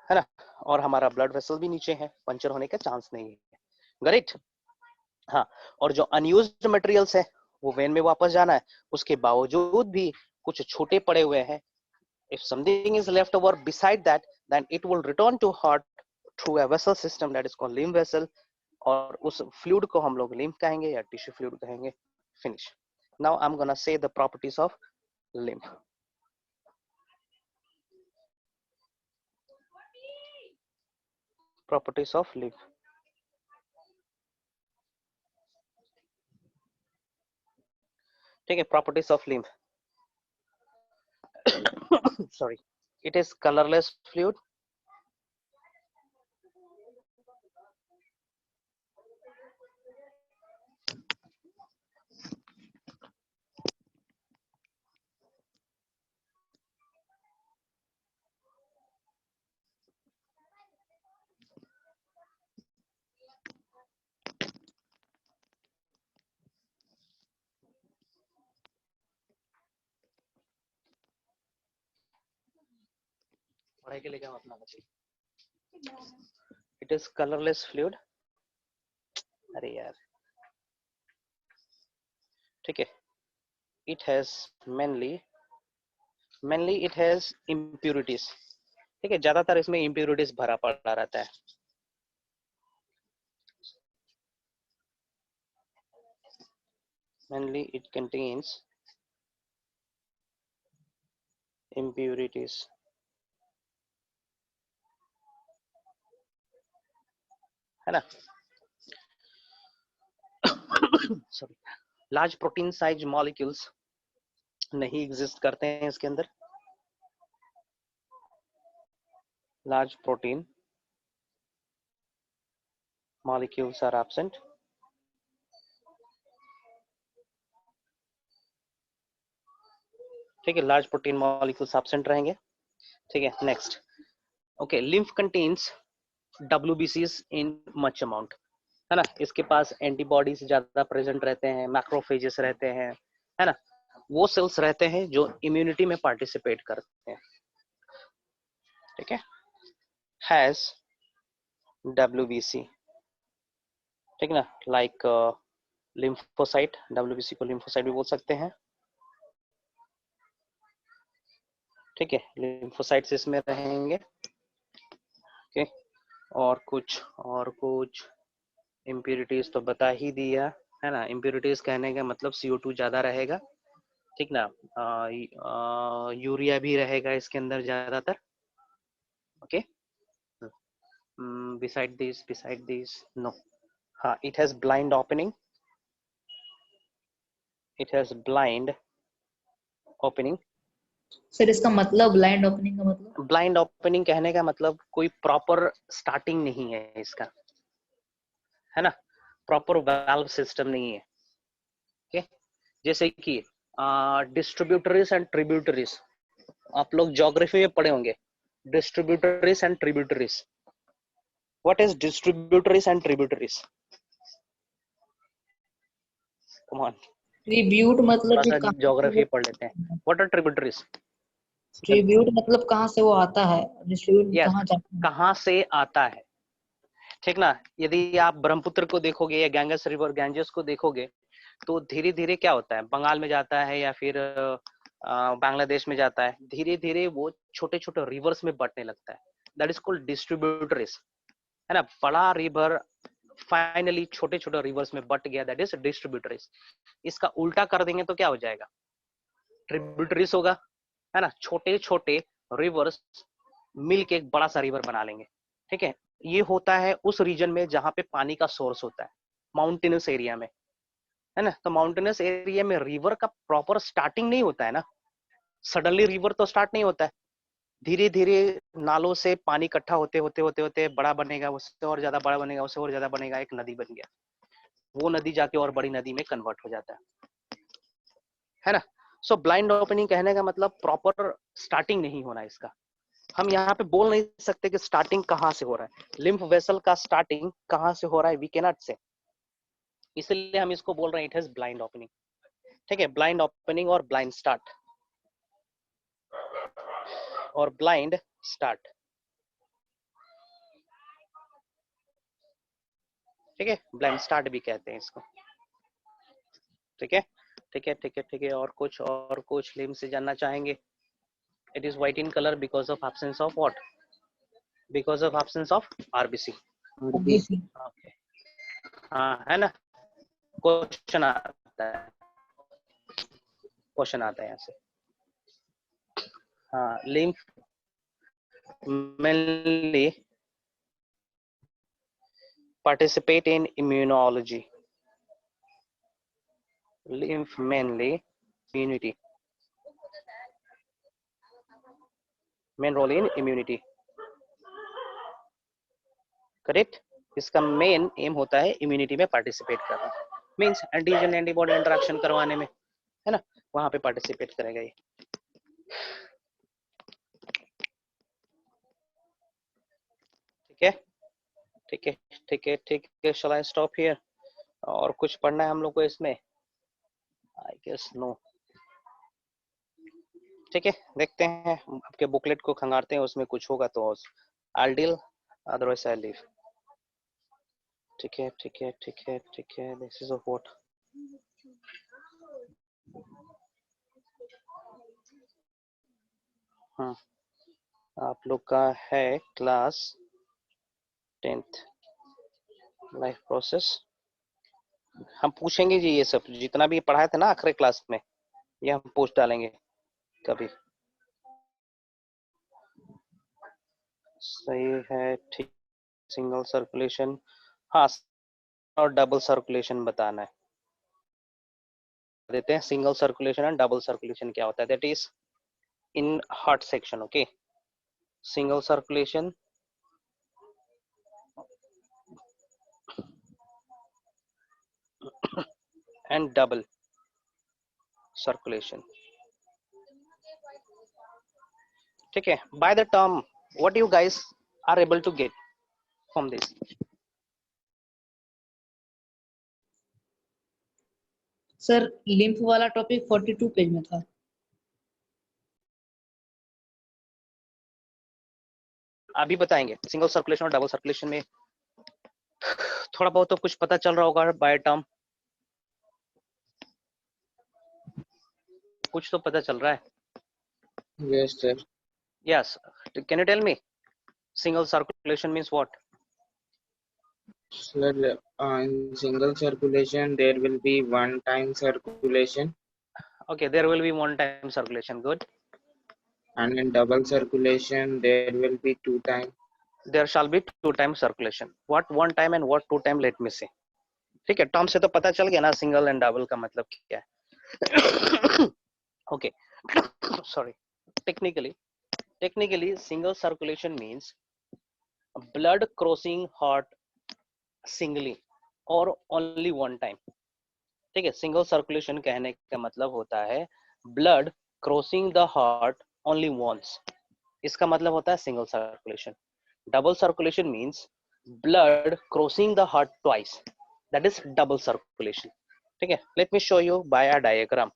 है ना? और हमारा ब्लड वेसल भी नीचे है, पंचर होने का चांस नहीं है. ग्रेट. हाँ, और जो अनयूज्ड मटेरियल्स है वो वेन में वापस जाना है. उसके बावजूद भी कुछ छोटे पड़े हुए हैं. If something is left over beside that, then it will return to heart through a vessel system that is called lymph vessel. और उस फ्लूइड को हम लोग lymph कहेंगे या टिश्यू फ्लूइड कहेंगे. Finish. Now I'm gonna say the properties of lymph. Properties of lymph. ठीक है, properties of lymph. Sorry, it is colorless fluid. पढ़ाई के लिए क्या अपना बच्चे. It is colorless fluid. अरे यार, ठीक है. It has mainly it has impurities. ठीक है, ज्यादातर इसमें impurities भरा पड़ा रहता है. Mainly it contains impurities. है ना? Sorry, large protein size molecules नहीं एग्जिस्ट करते हैं इसके अंदर. large protein molecules are absent. ठीक है, लार्ज प्रोटीन मॉलिक्यूल्स एब्सेंट रहेंगे। ठीक है, next. Okay, lymph contains WBCs in much amount, है ना। इसके पास एंटीबॉडीज ज्यादा प्रेजेंट रहते हैं, मैक्रोफेजेस रहते हैं, है ना। वो सेल्स रहते हैं जो इम्यूनिटी में पार्टिसिपेट करते हैं। ठीक है, हैज WBC, ठीक है ना, लाइक लिम्फोसाइट, WBC को लिम्फोसाइट भी बोल सकते हैं। ठीक है, लिम्फोसाइट्स इसमें रहेंगे। ओके, और कुछ इम्प्यूरिटीज तो बता ही दिया, है ना। इम्प्यूरिटीज कहने का मतलब CO2 ज्यादा रहेगा, ठीक ना। यूरिया भी रहेगा इसके अंदर ज्यादातर। ओके, beside this no, हाँ, it has blind opening, sir इसका मतलब ब्लाइंड ओपनिंग का मतलब? ब्लाइंड ओपनिंग कहने का मतलब कोई प्रॉपर स्टार्टिंग नहीं है इसका, है ना, प्रॉपर वाल्व सिस्टम नहीं है। ओके, जैसे कि डिस्ट्रीब्यूटरीज एंड ट्रिब्यूटरीज, आप लोग ज्योग्राफी में पढ़े होंगे, distributaries and tributaries. What is distributaries and tributaries? Come on, tribute मतलब कि थोड़ा ज्योग्राफी पढ़ लेते हैं। What are tributaries? ट्रिब्यूट मतलब कहाँ से वो आता है, डिस्ट्रीब्यूट यस, कहाँ जाता है। कहाँ से आता है, ठीक ना। यदि आप ब्रह्मपुत्र को देखोगे या गैंगस रिवर गैंजेस को देखोगे तो धीरे धीरे क्या होता है, बंगाल में जाता है या फिर बांग्लादेश में जाता है, धीरे धीरे वो छोटे छोटे रिवर्स में बटने लगता है। दैट इज कॉल्ड डिस्ट्रीब्यूटरीज, है ना। बड़ा रिवर फाइनली छोटे छोटे रिवर्स में बट गया, दैट इज डिस्ट्रीब्यूटरीज। इसका उल्टा कर देंगे तो क्या हो जाएगा, ट्रिब्यूटरीज होगा, है ना। छोटे छोटे रिवर्स मिलके एक बड़ा सा रिवर बना लेंगे। ठीक है, ये होता है उस रीजन में जहां पे पानी का सोर्स होता है, माउंटेनस एरिया में, है ना। तो माउंटेनस एरिया में रिवर का प्रॉपर स्टार्टिंग नहीं होता है ना, सडनली रिवर तो स्टार्ट नहीं होता है। धीरे धीरे नालों से पानी इकट्ठा होते होते होते होते बड़ा बनेगा, उससे और ज्यादा बड़ा बनेगा, उससे और ज्यादा बनेगा, एक नदी बन गया। वो नदी जाके और बड़ी नदी में कन्वर्ट हो जाता है ना। सो ब्लाइंड ओपनिंग कहने का मतलब प्रॉपर स्टार्टिंग नहीं होना इसका। हम यहाँ पे बोल नहीं सकते कि स्टार्टिंग कहाँ से हो रहा है, लिम्फ वेसल का स्टार्टिंग कहाँ से हो रहा है, वी कैन नॉट से, इसलिए हम इसको बोल रहे हैं इट हैज ब्लाइंड ओपनिंग। ठीक है, ब्लाइंड ओपनिंग और ब्लाइंड स्टार्ट और ब्लाइंड स्टार्ट। ठीक है, ब्लाइंड स्टार्ट भी कहते हैं इसको। ठीक है, ठीक है, ठीक है, ठीक है। और कुछ लिम्फ से जानना चाहेंगे? It is white in colour because of absence of what, because of absence of RBC। OBC. Okay, हाँ, है ना। क्वेश्चन आता है यहाँ से। हाँ, lymph mainly participate in immunology. Lymph mainly immunity, main role in immunity, correct। इसका मेन एम होता है इम्यूनिटी में पार्टिसिपेट करना, मींस एंटीजन एंटीबॉडी इंटरेक्शन करवाने में, है ना, वहां पे पार्टिसिपेट करेगा ये। ठीक है, ठीक है, ठीक है, ठीक है। Shall I stop here? और कुछ पढ़ना है हम लोग को इसमें? I guess no. ठीक है, देखते हैं आपके बुकलेट को खंगारते हैं, उसमें कुछ होगा तो I deal, otherwise I leave. ठीक है, ठीक है, ठीक है, ठीक है। दिस इज ऑफ व्हाट, हाँ, आप लोग का है क्लास 10th लाइफ प्रोसेस। हम पूछेंगे जी, ये सब जितना भी पढ़ाए थे ना आखिरी क्लास में, ये हम पूछ डालेंगे कभी। सही है, ठीक। सिंगल सर्कुलेशन, हाँ, और डबल सर्कुलेशन बताना है, देते हैं। Single circulation and double circulation क्या होता है, that is in heart section. Okay, single circulation and double circulation. ठीक है, by the term what you guys are able to get from this? Sir lymph वाला टॉपिक 42 पेज में था। अभी बताएंगे सिंगल सर्कुलेशन और डबल सर्कुलेशन में थोड़ा बहुत तो कुछ पता चल रहा होगा बाय टर्म, कुछ तो पता चल रहा है। Yes, sir. Yes, can you tell me single circulation means what? Sir, in single circulation, there will be one time circulation, Okay, there will be one time circulation. Good. and in double circulation, there will be two time. There shall be two time circulation. What one time and what two time? Let me see. ठीक है, टर्म से तो पता चल गया ना सिंगल एंड डबल का मतलब क्या है। Okay, sorry, technically single circulation means blood crossing heart singly और ओनली वन टाइम। ठीक है, सिंगल सर्कुलेशन कहने का मतलब होता है blood crossing the heart only once, इसका मतलब होता है single circulation. Double circulation means blood crossing the heart twice, that is double circulation. ठीक है, let me show you by a diagram.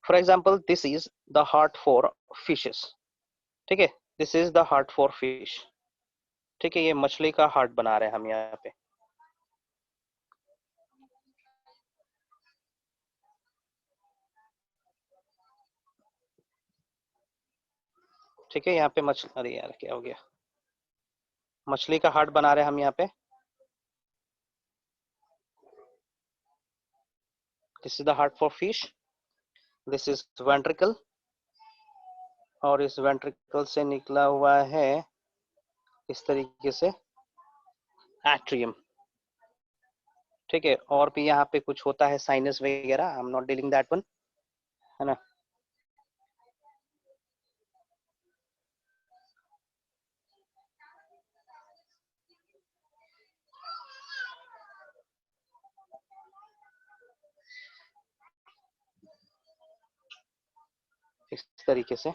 For example this is the heart for fishes. ठीक है, this is the heart for fish. ठीक है, ये मछली का हार्ट बना रहे हैं हम यहाँ पे। ठीक है, यहाँ पे अरे यार क्या हो गया, मछली का हार्ट बना रहे हैं हम यहाँ पे। This is the heart for fish, this is ventricle, और इस वेंट्रिकल से निकला हुआ है इस तरीके से एट्रियम। ठीक है, और भी यहाँ पे कुछ होता है साइनस वगैरह, I am not dealing that one, है ना। इस तरीके से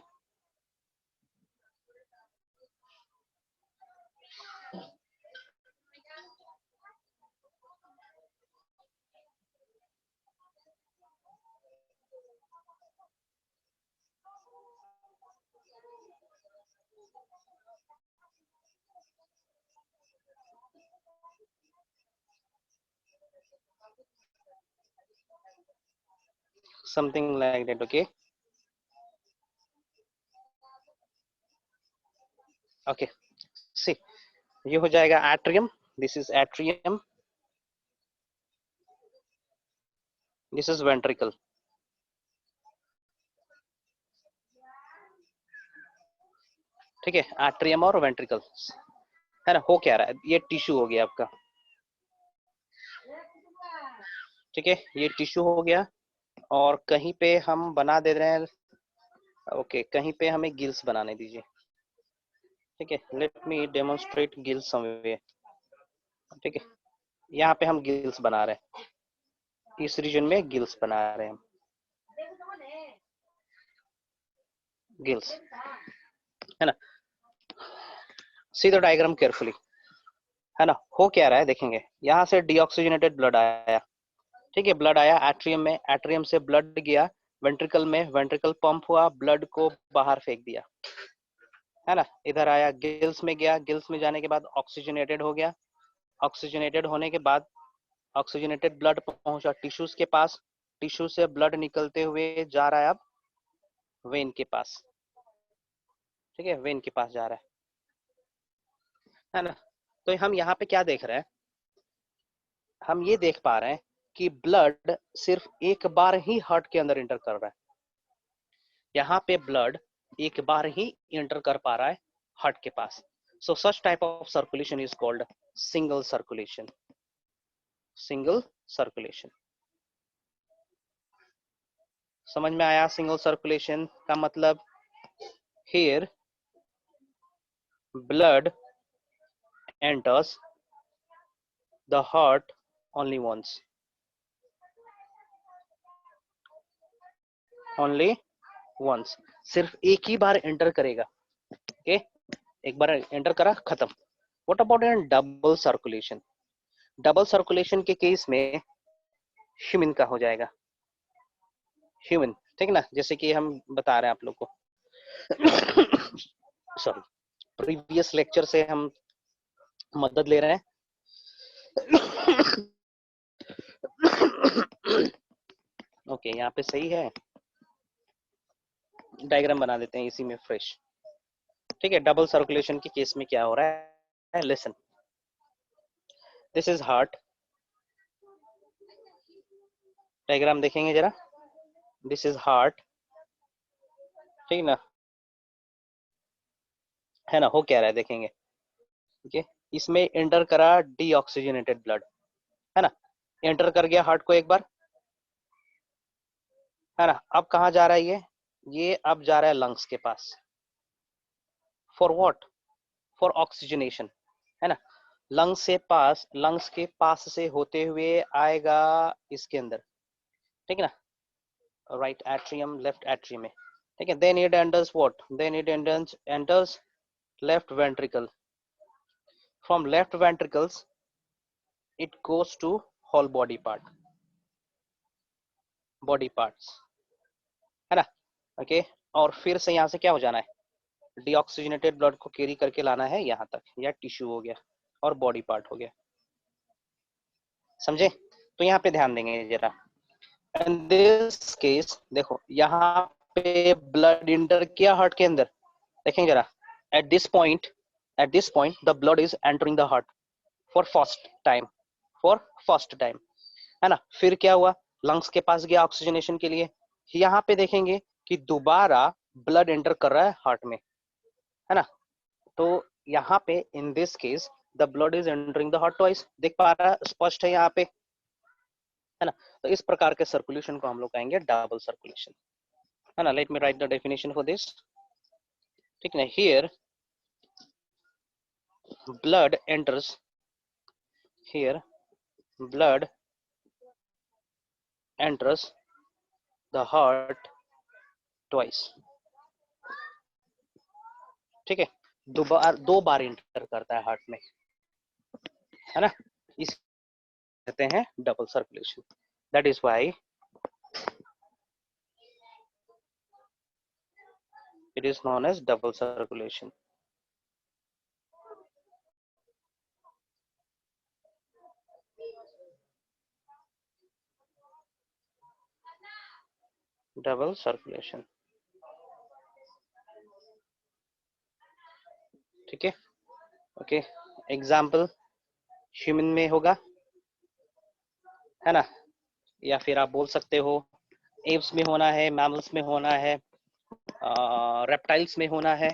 something like that. Okay, okay, see, ये हो जाएगा atrium, this is atrium, this is ventricle. ठीक है, एट्रियम और वेंट्रिकल, है ना। हो क्या रहा है, ये टिश्यू हो गया आपका। ठीक है, ये टिश्यू हो गया, और कहीं पे हम बना दे रहे हैं, ओके, कहीं पे हमें गिल्स बनाने दीजिए। ठीक है, लेट मी डेमोन्स्ट्रेट गिल्स समवेयर। ठीक है, यहाँ पे हम गिल्स बना रहे हैं, इस रीजन में गिल्स बना रहे हैं हम, गिल्स, है ना। सी द डायग्राम केयरफुली, है ना। हो क्या रहा है देखेंगे, यहाँ से डीऑक्सीजनेटेड ब्लड आया। ठीक है, ब्लड आया एट्रियम में, एट्रियम से ब्लड गया वेंट्रिकल में, वेंट्रिकल पंप हुआ, ब्लड को बाहर फेंक दिया, है ना। इधर आया गिल्स में गया, गिल्स में जाने के बाद ऑक्सीजनेटेड हो गया, ऑक्सीजनेटेड होने के बाद ऑक्सीजनेटेड ब्लड पहुंचा टिश्यूज के पास, टिश्यू से ब्लड निकलते हुए जा रहा है अब वेन के पास। ठीक है, वेन के पास जा रहा है ना। तो हम यहाँ पे क्या देख रहे हैं, हम ये देख पा रहे हैं कि ब्लड सिर्फ एक बार ही हार्ट के अंदर इंटर कर रहा है। यहाँ पे ब्लड एक बार ही इंटर कर पा रहा है हार्ट के पास। So such type of circulation is called single circulation, single circulation. समझ में आया सिंगल सर्कुलेशन का मतलब? Here blood enters the heart only once. Only once. सिर्फ एक ही बार एंटर करेगा. ओके, एक बार एंटर करा, खत्म. What about in double circulation? Double circulation के केस में ह्यूमन का हो जाएगा. ह्यूमन, ठीक ना, जैसे कि हम बता रहे हैं आप लोग को. सॉरी, प्रीवियस लेक्चर से हम मदद ले रहे हैं. ओके, यहाँ पे सही है. डायग्राम बना देते हैं इसी में फ्रेश. ठीक है, डबल सर्कुलेशन के केस में क्या हो रहा है, listen. This is heart. Diagram देखेंगे जरा. दिस इज हार्ट, ठीक ना, है ना. हो क्या रहा है देखेंगे. ठीक है, इसमें एंटर करा डीऑक्सीजनेटेड ब्लड, है ना. एंटर कर गया हार्ट को एक बार, है ना. अब कहाँ जा रहा है ये अब जा रहा है लंग्स के पास. For what? फॉर ऑक्सीजनेशन, है ना. लंग्स के पास से होते हुए आएगा इसके अंदर, ठीक है ना, राइट एट्रियम, लेफ्ट एट्रियम में. ठीक है, then it enters what? Then it enters left ventricle. From left ventricles it goes to whole body parts, है ना. ओके, और फिर से यहाँ से क्या हो जाना है, डीऑक्सीजनेटेड ब्लड को कैरी करके लाना है यहाँ तक. या टिश्यू हो गया और बॉडी पार्ट हो गया. समझे? तो यहाँ पे ध्यान देंगे जरा. इन दिस केस देखो, यहाँ पे ब्लड इंटर किया हार्ट के अंदर. देखेंगे जरा. Eight this point the blood is entering the heart for first time, है ना. फिर क्या हुआ, लंग्स के पास गया ऑक्सीजनेशन के लिए. यहाँ पे देखेंगे कि दोबारा ब्लड एंटर कर रहा है हार्ट में, है ना. तो यहाँ पे in this case the blood is entering the heart twice. देख पा रहा है, स्पष्ट है यहाँ पे, है ना. तो इस प्रकार के सर्कुलेशन को हम लोग कहेंगे डबल सर्कुलेशन, है ना. Let me right the definition for this. ठीक है, here blood enters, here blood enters the heart twice. ठीक है, दो बार इंटर करता है हार्ट में, है ना. इस कहते हैं double circulation. That is why it is known as double circulation. Double circulation, ठीक है. ओके, एग्जाम्पल ह्यूमन में होगा, है ना. या फिर आप बोल सकते हो एप्स में होना है, मैमल्स में होना है, रेप्टाइल्स में होना है.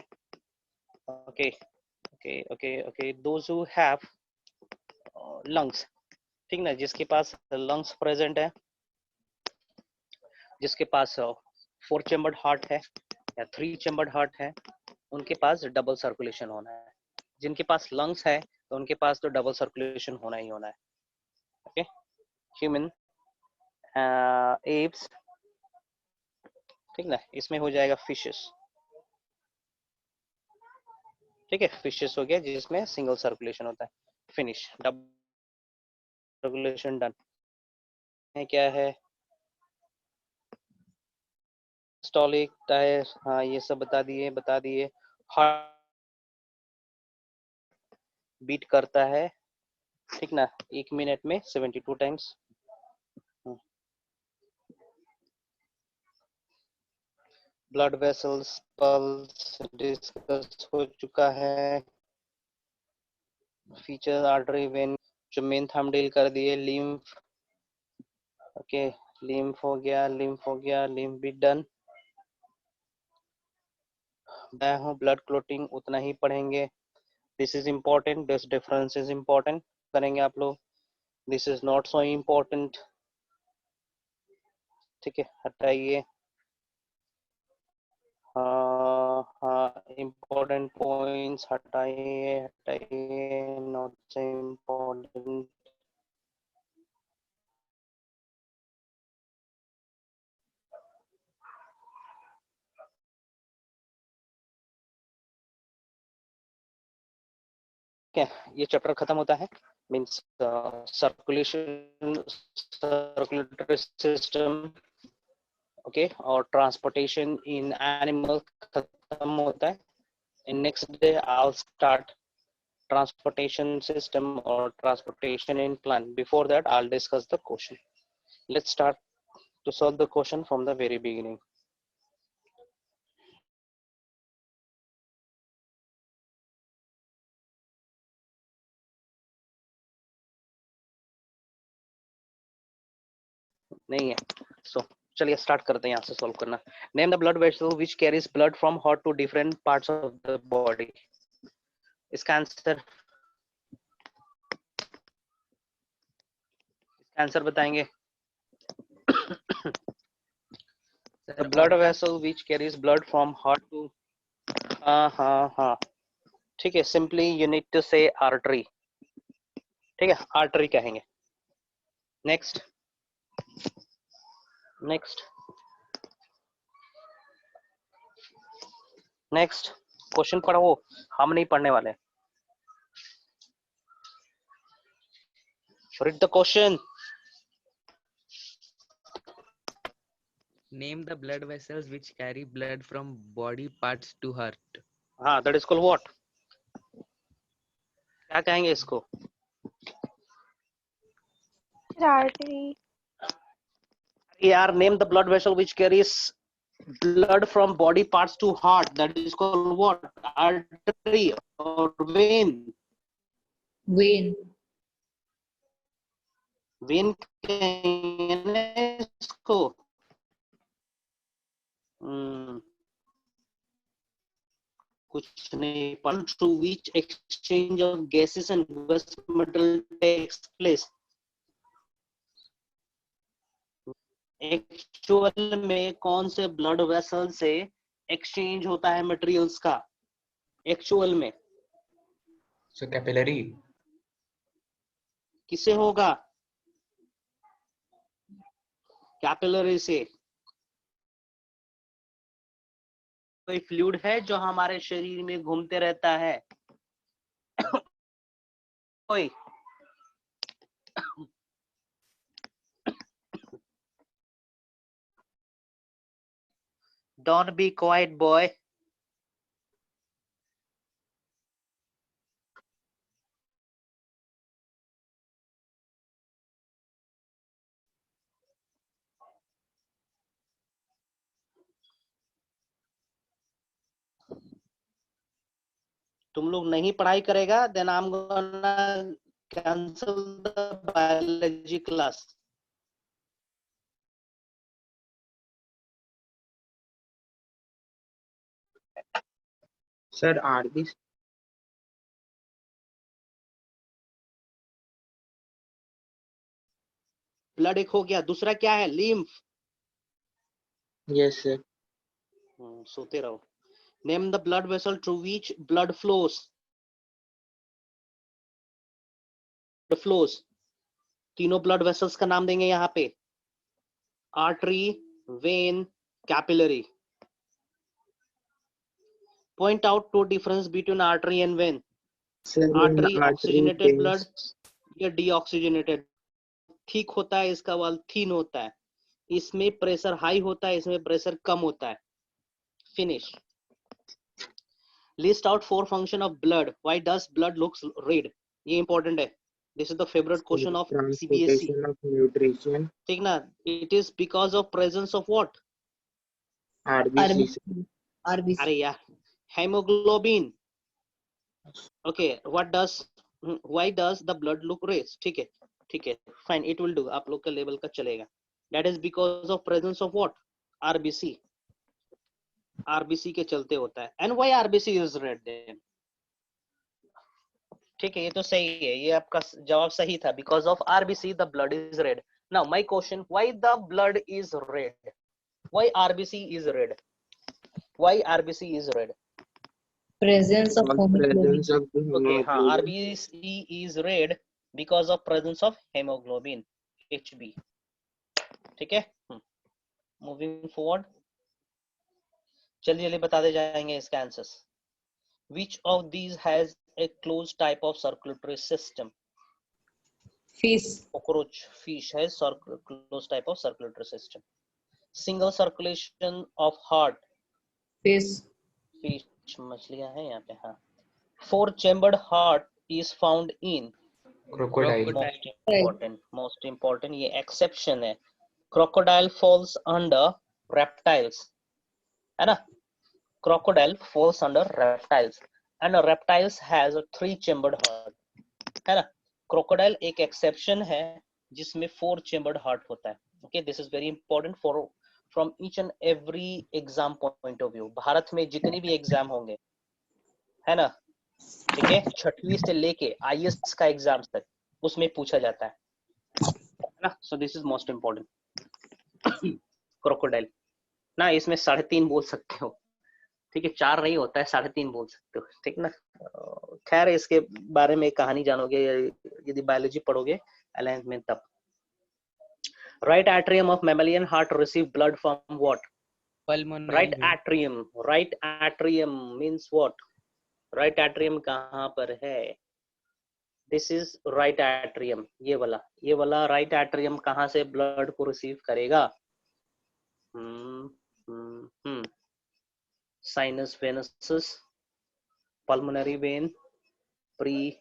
Okay okay okay okay, those who have lungs, ठीक ना, जिसके पास लंग्स प्रेजेंट है, जिसके पास 4 चैम्बर्ड हार्ट है या 3 चैम्बर्ड हार्ट है, उनके पास डबल सर्कुलेशन होना है. जिनके पास लंग्स है तो उनके पास तो डबल सर्कुलेशन होना ही होना है. ओके, ह्यूमन, एप्स, ठीक ना. इसमें हो जाएगा फिशेस. ठीक है, फिशेस हो गया जिसमें सिंगल सर्कुलेशन होता है. Finish, double circulation done. क्या है, स्टॉलिक टायर, हाँ ये सब बता दिए. हार्ट बीट करता है, ठीक ना, 1 मिनट में 72 times. Blood vessels, pulse discuss हो चुका है. फीचर, आर्टरी, वेन जो मेन थंब डील कर दिए. लिम्फ, ओके, लिम्फ हो गया, लिम्फ भी डन. मैं हूँ ब्लड क्लोटिंग, उतना ही पढ़ेंगे. This is important, this difference is important करेंगे आप लोग. This is not so important, ठीक है, हटाइए. हाँ, important points हटाइए, not so important. क्या ये चैप्टर खत्म होता है, मीन्स सर्कुलेटरी सिस्टम, ओके, और ट्रांसपोर्टेशन इन एनिमल खत्म होता है. In next day I will start transportation system or transportation in plant. Before that, I'll discuss the question. Let's start to solve the question from the very beginning. नहीं है, so चलिए start करते हैं यहाँ से solve करना. Name the blood vessel which carries blood from heart to different parts of the body. इसका आंसर बताएंगे. The blood vessel which carries blood from heart to हाँ ठीक है. Simply you need to say artery. ठीक है, artery कहेंगे. Next क्वेश्चन पढ़ो. हम नहीं पढ़ने वाले. Read the question. Name the blood vessels which carry blood from body parts to heart. हाँ, that is called what? क्या कहेंगे इसको? Artery. यार, name the blood vessel which carries blood from body parts to heart. That is called what? Artery or vein. Vein. Vein कहेंगे ना इसको. कुछ नहीं. Through which exchange of gases and waste material takes place. Actual में कौन से ब्लड वेसल से एक्सचेंज होता है मटेरियल्स का एक्चुअल में? So capillary. किसे होगा? कैपिलरी से. कोई फ्लूइड है जो हमारे शरीर में घूमते रहता है? कोई? Don't be quiet, boy. तुम लोग नहीं पढ़ाई करेगा, then I'm gonna cancel the biology class. Sir, are these? Blood एक हो गया. दूसरा क्या है? लिम्फ. Yes, sir. सोते रहो. Name the blood vessel through which blood flows. तीनों ब्लड वेसल्स का नाम देंगे यहाँ पे. Artery, when, capillary. Point out two difference between artery and vein. Sir, Artery oxygenated blood, veins. ये deoxygenated. थिक होता है, इसका वाल थीन होता है. इसमें प्रेशर हाई होता है, इसमें प्रेशर कम होता है. Finish. List out four function of blood. Why does blood looks red? ये important है. This is the favorite question of CBSE. Transportation of nutrition. ठीक ना? It is because of presence of what? RBC. RBC. अरे यार, hemoglobin. Okay, why does the blood look red? ठीक है, fine, it will do. आप लोग का लेवल का चलेगा. That is because of presence of what? RBC. RBC के चलते होता है. And why RBC is red then? ठीक है, ये तो सही है. ये आपका जवाब सही था. Because of RBC the blood is red. Now my question, why the blood is red? Why RBC is red? Why RBC is red? Presence of Because hemoglobin. presence of the Okay, हाँ, hemoglobin. RBC is red because of presence of hemoglobin, HB. ठीक है? Moving forward. जल्दी जल्दी बताते जाएंगे इसके answers. Which of these has a closed type of circulatory system? Fish. Cockroach, fish has closed type of circulatory system. Single circulation of heart, Fish. fish, मछलियां हैं यहाँ पे. हाँ. Four chambered heart is found in. Crocodile. Most important ये exception है. Crocodile falls under reptiles, है ना? Crocodile falls under reptiles and reptiles has a 3 chambered heart, है ना? Crocodile एक exception है जिसमें 4 chambered heart होता है. Okay, this is very important for from each and every exam point of view. Bharat में जितनी भी एग्जाम होंगे, है ना? ठीक है, 6वीं से लेके IAS का एग्जाम तक उसमें पूछा जाता है ना? So this is most important. Crocodile ना, इसमें 3.5 बोल सकते हो. ठीक है, 4 नहीं होता है, 3.5 बोल सकते हो. ठीक ना? खैर इसके बारे में कहानी जानोगे यदि बायोलॉजी पढ़ोगे 11th में तब. Right atrium of mammalian heart receive blood from what? Pulmonary Right vein. atrium. Right atrium means what? Right atrium कहाँ पर है? This is right atrium. ये वाला right atrium कहाँ से blood को receive करेगा? Sinus venosus, pulmonary vein, pre-cavals,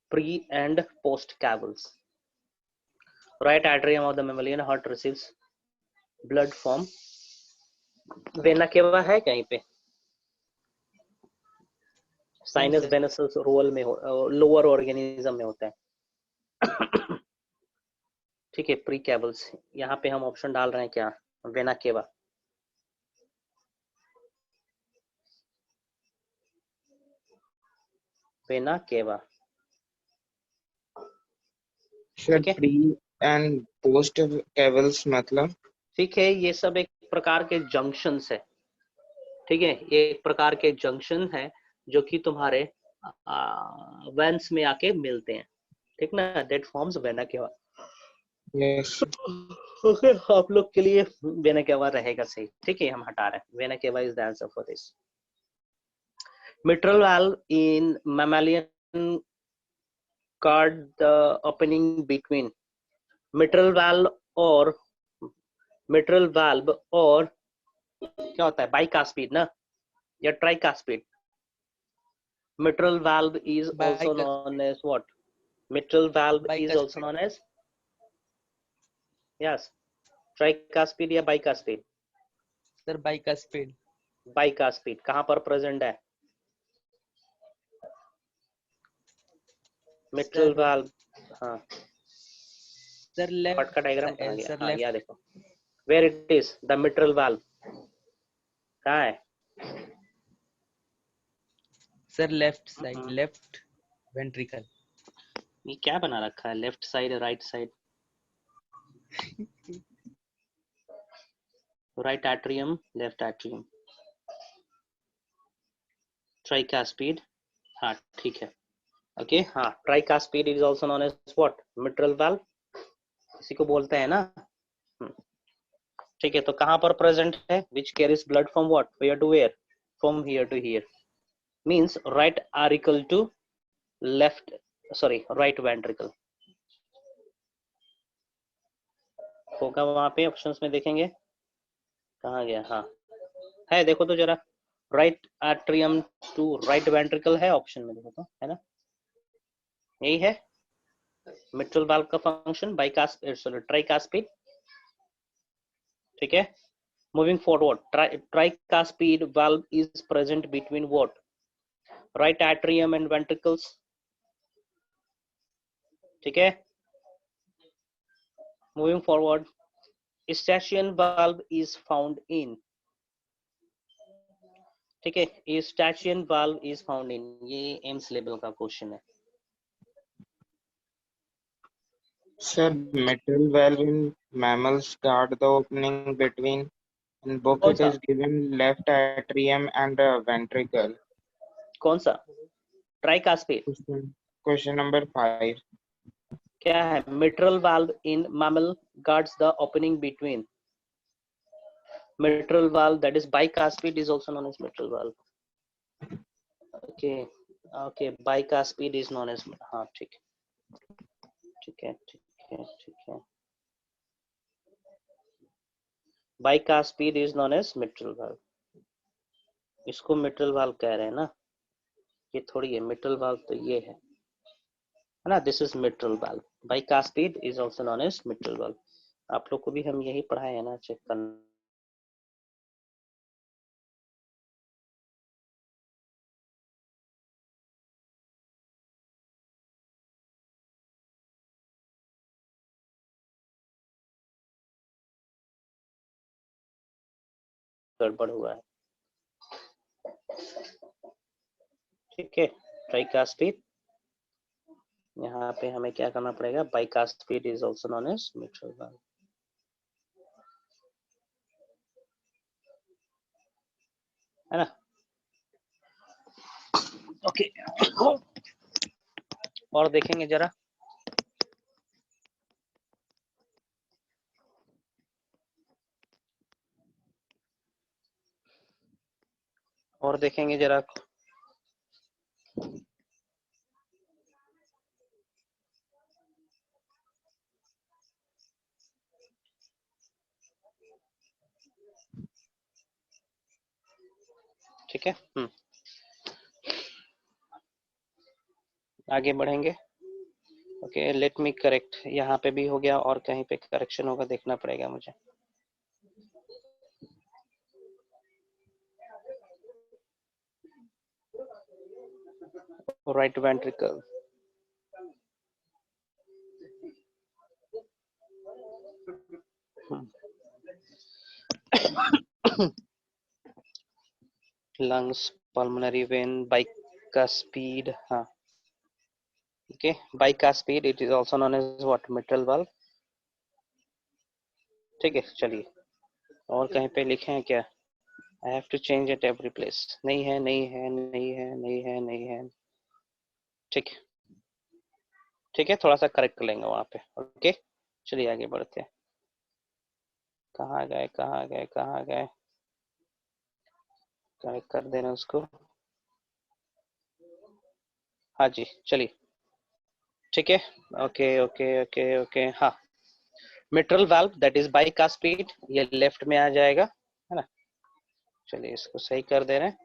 pre and post cavals. Right atrium of the mammalian heart receives blood from vena cava है कहीं पे? Sinus venosus रोल में lower organism में होता है. ठीक है, प्री कैवल्स. यहाँ पे हम ऑप्शन डाल रहे हैं क्या? Vena cava. Vena cava. Sir, pre and post cavals मतलब? ठीक है, ये सब एक प्रकार के जंक्शंस है. ठीक है, ये एक प्रकार के जंक्शन है जो कि तुम्हारे वेन्स में आके मिलते हैं. ठीक ना? That forms vena cava. Yes. Okay, आप लोग के लिए वेना केवा रहेगा सही. ठीक है, हम हटा रहे हैं. Vena cava is the answer for this. Mitral valve in mammalian guard the opening between mitral valve और क्या होता है? bicuspid ना या tricuspid? Mitral valve is also known as what? Mitral valve is also known as, yes, tricuspid या bicuspid? Sir, bicuspid. Bicuspid कहाँ पर present है? Mitral valve. हाँ. Sir, left. Heart का diagram कहाँ गया? Sir, हाँ, left. यहाँ देखो. Where it is? The mitral valve. कहाँ है? Sir, left side. Left ventricle. ये क्या बना रखा है? Left side, right side. Right atrium, left atrium. Tricuspid. हाँ, ठीक है. Okay, हाँ, tricuspid is also known as what? Mitral valve. इसी को बोलते हैं ना. ठीक है, तो कहाँ पर present है? Which carries blood from what? Where to where? From here to here. Means right auricle to left, sorry, right ventricle. होगा वहां पे ऑप्शंस में देखेंगे. कहाँ गया? हाँ है, देखो तो जरा. Right atrium to right ventricle है ऑप्शन में, देखो तो, है ना? यही है मिट्रल वाल्व का फंक्शन. Bicuspid, sorry, tricuspid. ठीक है, moving forward. Tricuspid valve is present between what? Right atrium and ventricles. ठीक है, moving forward. Eustachian valve is found in. ठीक है, Eustachian valve is found in. ये एम्स लेवल का क्वेश्चन है. Sir, mitral valve in mammals guard the opening between. In book कौन it सा is given left atrium and ventricle. कौन सा ट्राइकास्पिड Question number 5. क्या है mitral valve in mammal guards the opening between mitral valve, that is bicuspid, is also known as mitral valve. Okay, okay, bicuspid is known as, हाँ ठीक है bicuspid is known as mitral valve. इसको mitral valve कह रहे हैं ना, ये थोड़ी है mitral valve, तो ये है ना, this is mitral valve. Bicuspid is also known as mitral valve. आप लोग को भी हम यही पढ़ाए हैं ना, चेक करना गड़बड़ हुआ है, ठीक है. ट्राइकास्पिड, यहाँ पे हमें क्या करना पड़ेगा, bicuspid is also known as mitral valve, है ना. ओके, और देखेंगे जरा, और देखेंगे जरा. ठीक है, आगे बढ़ेंगे. ओके, लेट मी करेक्ट, यहाँ पे भी हो गया और कहीं पे करेक्शन होगा, देखना पड़ेगा मुझे. Right ventricle, lungs, pulmonary vein, bicuspid, हाँ. Okay, bicuspid, it is also known as what, mitral valve. ठीक है, चलिए, और कहीं पे लिखे हैं क्या? I have to change at every place. नहीं है, नहीं है, नहीं है, नहीं है, नहीं है. ठीक है, ठीक है, थोड़ा सा करेक्ट कर लेंगे वहां पे. ओके, चलिए आगे बढ़ते हैं. कहाँ गए, कहाँ गए, कहाँ गए, करेक्ट कर देना उसको. हाँ जी, चलिए, ठीक है. ओके ओके ओके ओके, हाँ. Mitral valve that is bicuspid, ये लेफ्ट में आ जाएगा, है ना. चलिए इसको सही कर दे रहे हैं.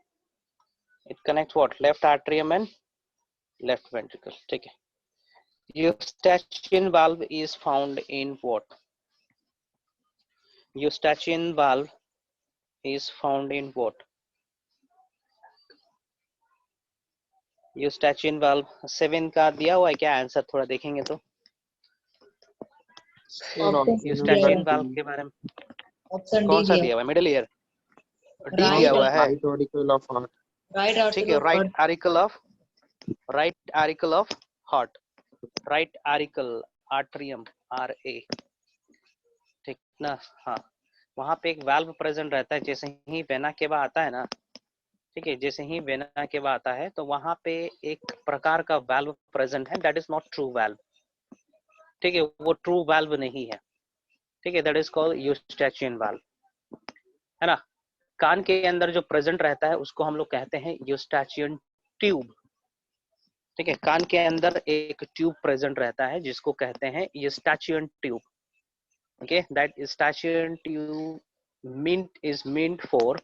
It connect what, left atrium and left ventricle. ठीक है. Eustachian valve is found in what? Eustachian valve is found in what? Eustachian valve 7 का दिया हुआ है क्या आंसर, थोड़ा देखेंगे तो. Eustachian valve के बारे में ऑप्शन कौन डी सा दिया, दिया हुआ है, मिडिल ईयर डी Right दिया हुआ है. Right auricle of heart. Right ठीक है, right auricle of heart, right auricle atrium R A, ठीक ना. हाँ, वहां पे एक वाल्व प्रेजेंट रहता है, जैसे ही वेना केवा आता है ना, ठीक है, जैसे ही वेना केवा आता है तो वहां पे एक प्रकार का वाल्व प्रेजेंट है, that is not true valve. ठीक है, वो ट्रू वाल्व नहीं है. ठीक है, दैट इज कॉल्ड यूस्टैचियन वाल्व, है ना. कान के अंदर जो प्रेजेंट रहता है उसको हम लोग कहते हैं यूस्टैचियन ट्यूब. ठीक है, कान के अंदर एक ट्यूब प्रेजेंट रहता है जिसको कहते हैं Eustachian tube. Okay, that Eustachian tube is meant for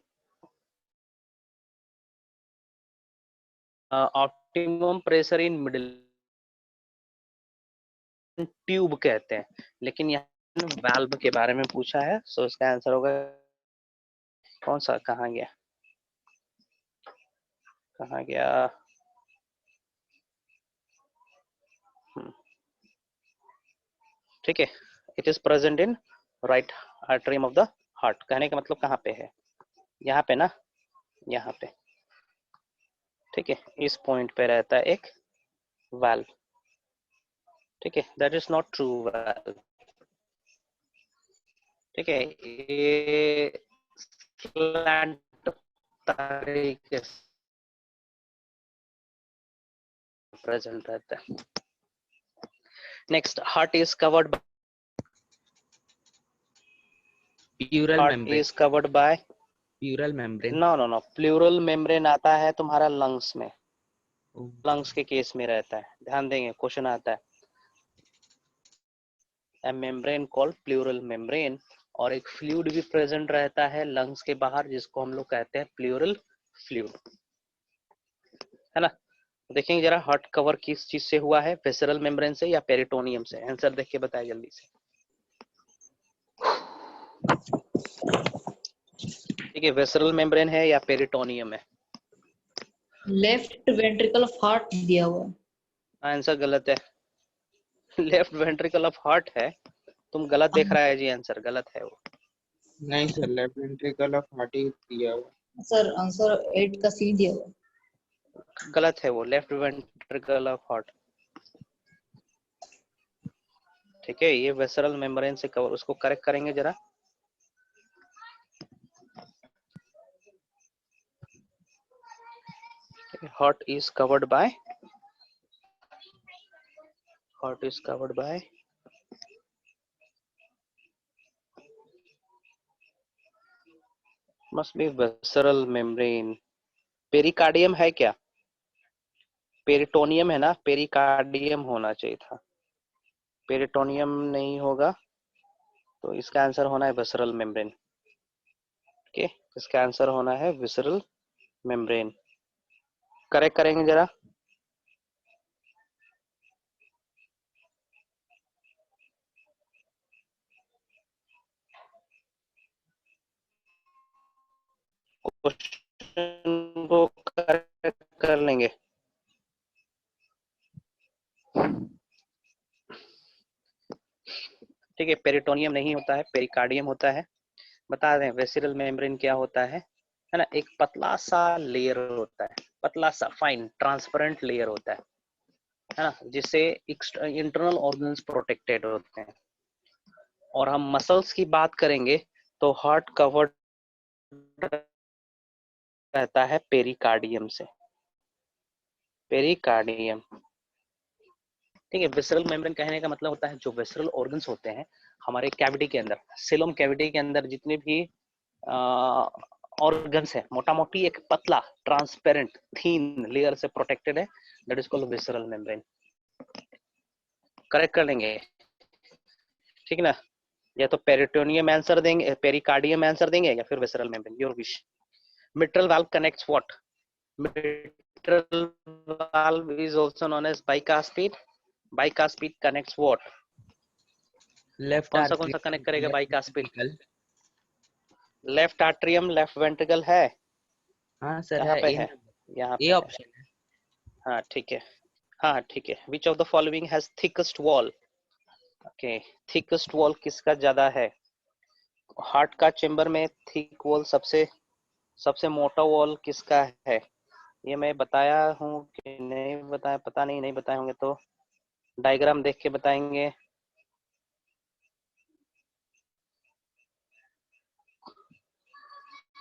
optimum pressure in middle, tube कहते हैं. लेकिन यहाँ वाल्व के बारे में पूछा है, सो इसका आंसर होगा कौन सा, कहाँ गया, कहाँ गया. ठीक है, it is present in right atrium of the heart. कहने का मतलब कहाँ पे है, यहाँ पे ना, यहाँ पे. ठीक है, इस पॉइंट पे रहता है एक वाल्व. ठीक है, that is not true valve. ठीक है, ये फ्लैट तरीके से प्रेजेंट रहता है। Next, heart is covered Pleural heart membrane. Is covered by Pleural membrane. No, pleural membrane आता है तुम्हारा लंग्स में, Oh. लंग्स के केस में रहता है, ध्यान देंगे क्वेश्चन आता है। A membrane called pleural membrane, और एक फ्लूइड भी प्रेजेंट रहता है लंग्स के बाहर जिसको हम लोग कहते हैं प्लूरल फ्लूइड, है ना। देखेंगे जरा हार्ट कवर किस चीज से हुआ है, विसरल मेम्ब्रेन से या पेरिटोनियम से? आंसर देख के बताए जल्दी से। ठीक है, विसरल मेम्ब्रेन है या पेरिटोनियम है? लेफ्ट वेंट्रिकल ऑफ हार्ट दिया हुआ है। आंसर गलत है। लेफ्ट वेंट्रिकल ऑफ हार्ट है, तुम गलत देख रहा है जी, आंसर गलत है वो। नहीं sir, left ventricle of heart ही दिया हुआ। सर आंसर 8 का सी दिया हुआ है। गलत है वो, लेफ्ट वेंट्रिकल ऑफ हार्ट। ठीक है, ये वेसरल मेम्ब्रेन से कवर, उसको करेक्ट करेंगे जरा। Heart is covered by must be visceral membrane. Pericardium है क्या? पेरिटोनियम है ना, पेरिकार्डियम होना चाहिए था, पेरिटोनियम नहीं होगा, तो इसका आंसर होना है विसरल मेम्ब्रेन। ओके, इसका आंसर होना है विसरल मेम्ब्रेन। करेक्ट करेंगे जरा। क्वेश्चन को करेक्ट कर लेंगे। ठीक है, पेरिटोनियम नहीं होता है, पेरिकार्डियम होता है। बता दें वेसिरल मेम्ब्रेन क्या होता है ना, एक पतला सा लेयर होता है, पतला सा फाइन ट्रांसपेरेंट लेयर होता है ना, जिससे इंटरनल ऑर्गन्स प्रोटेक्टेड होते हैं। और हम मसल्स की बात करेंगे तो हार्ट कवर्ड रहता है पेरिकार्डियम से, पेरिकार्डियम। ठीक है, विसरल मेम्ब्रेन कहने का मतलब होता है जो विसरल ऑर्गन्स होते हैं हमारे कैविटी के अंदर, सिलोम कैविटी के अंदर जितने भी ऑर्गन्स है, मोटा मोटी एक पतला ट्रांसपेरेंट थीन लेयर से प्रोटेक्टेड है, that is called visceral membrane. Correct कर लेंगे, ठीक है ना। या तो पेरिटोनियम आंसर देंगे, पेरिकार्डियम आंसर देंगे, या फिर visceral membrane, your wish. Mitral valve connects what? Mitral valve is also known as bicuspid, bicuspid connects what? Left कौन सा atrium, कनेक्ट करेगा left bicuspid? ventricle. Left atrium, left ventricle है, हाँ सर यहाँ है, पे ए है, नंबर, यहाँ ए पे है। ऑप्शन है। हाँ ठीक है, हाँ ठीक है। Which of the following has thickest wall? Okay, thickest wall किसका ज्यादा है? हार्ट का चेंबर में थिक वॉल सबसे मोटा वॉल किसका है? ये मैं बताया हूँ कि नहीं बताया, पता नहीं, नहीं बताए होंगे तो डायग्राम देख के बताएंगे।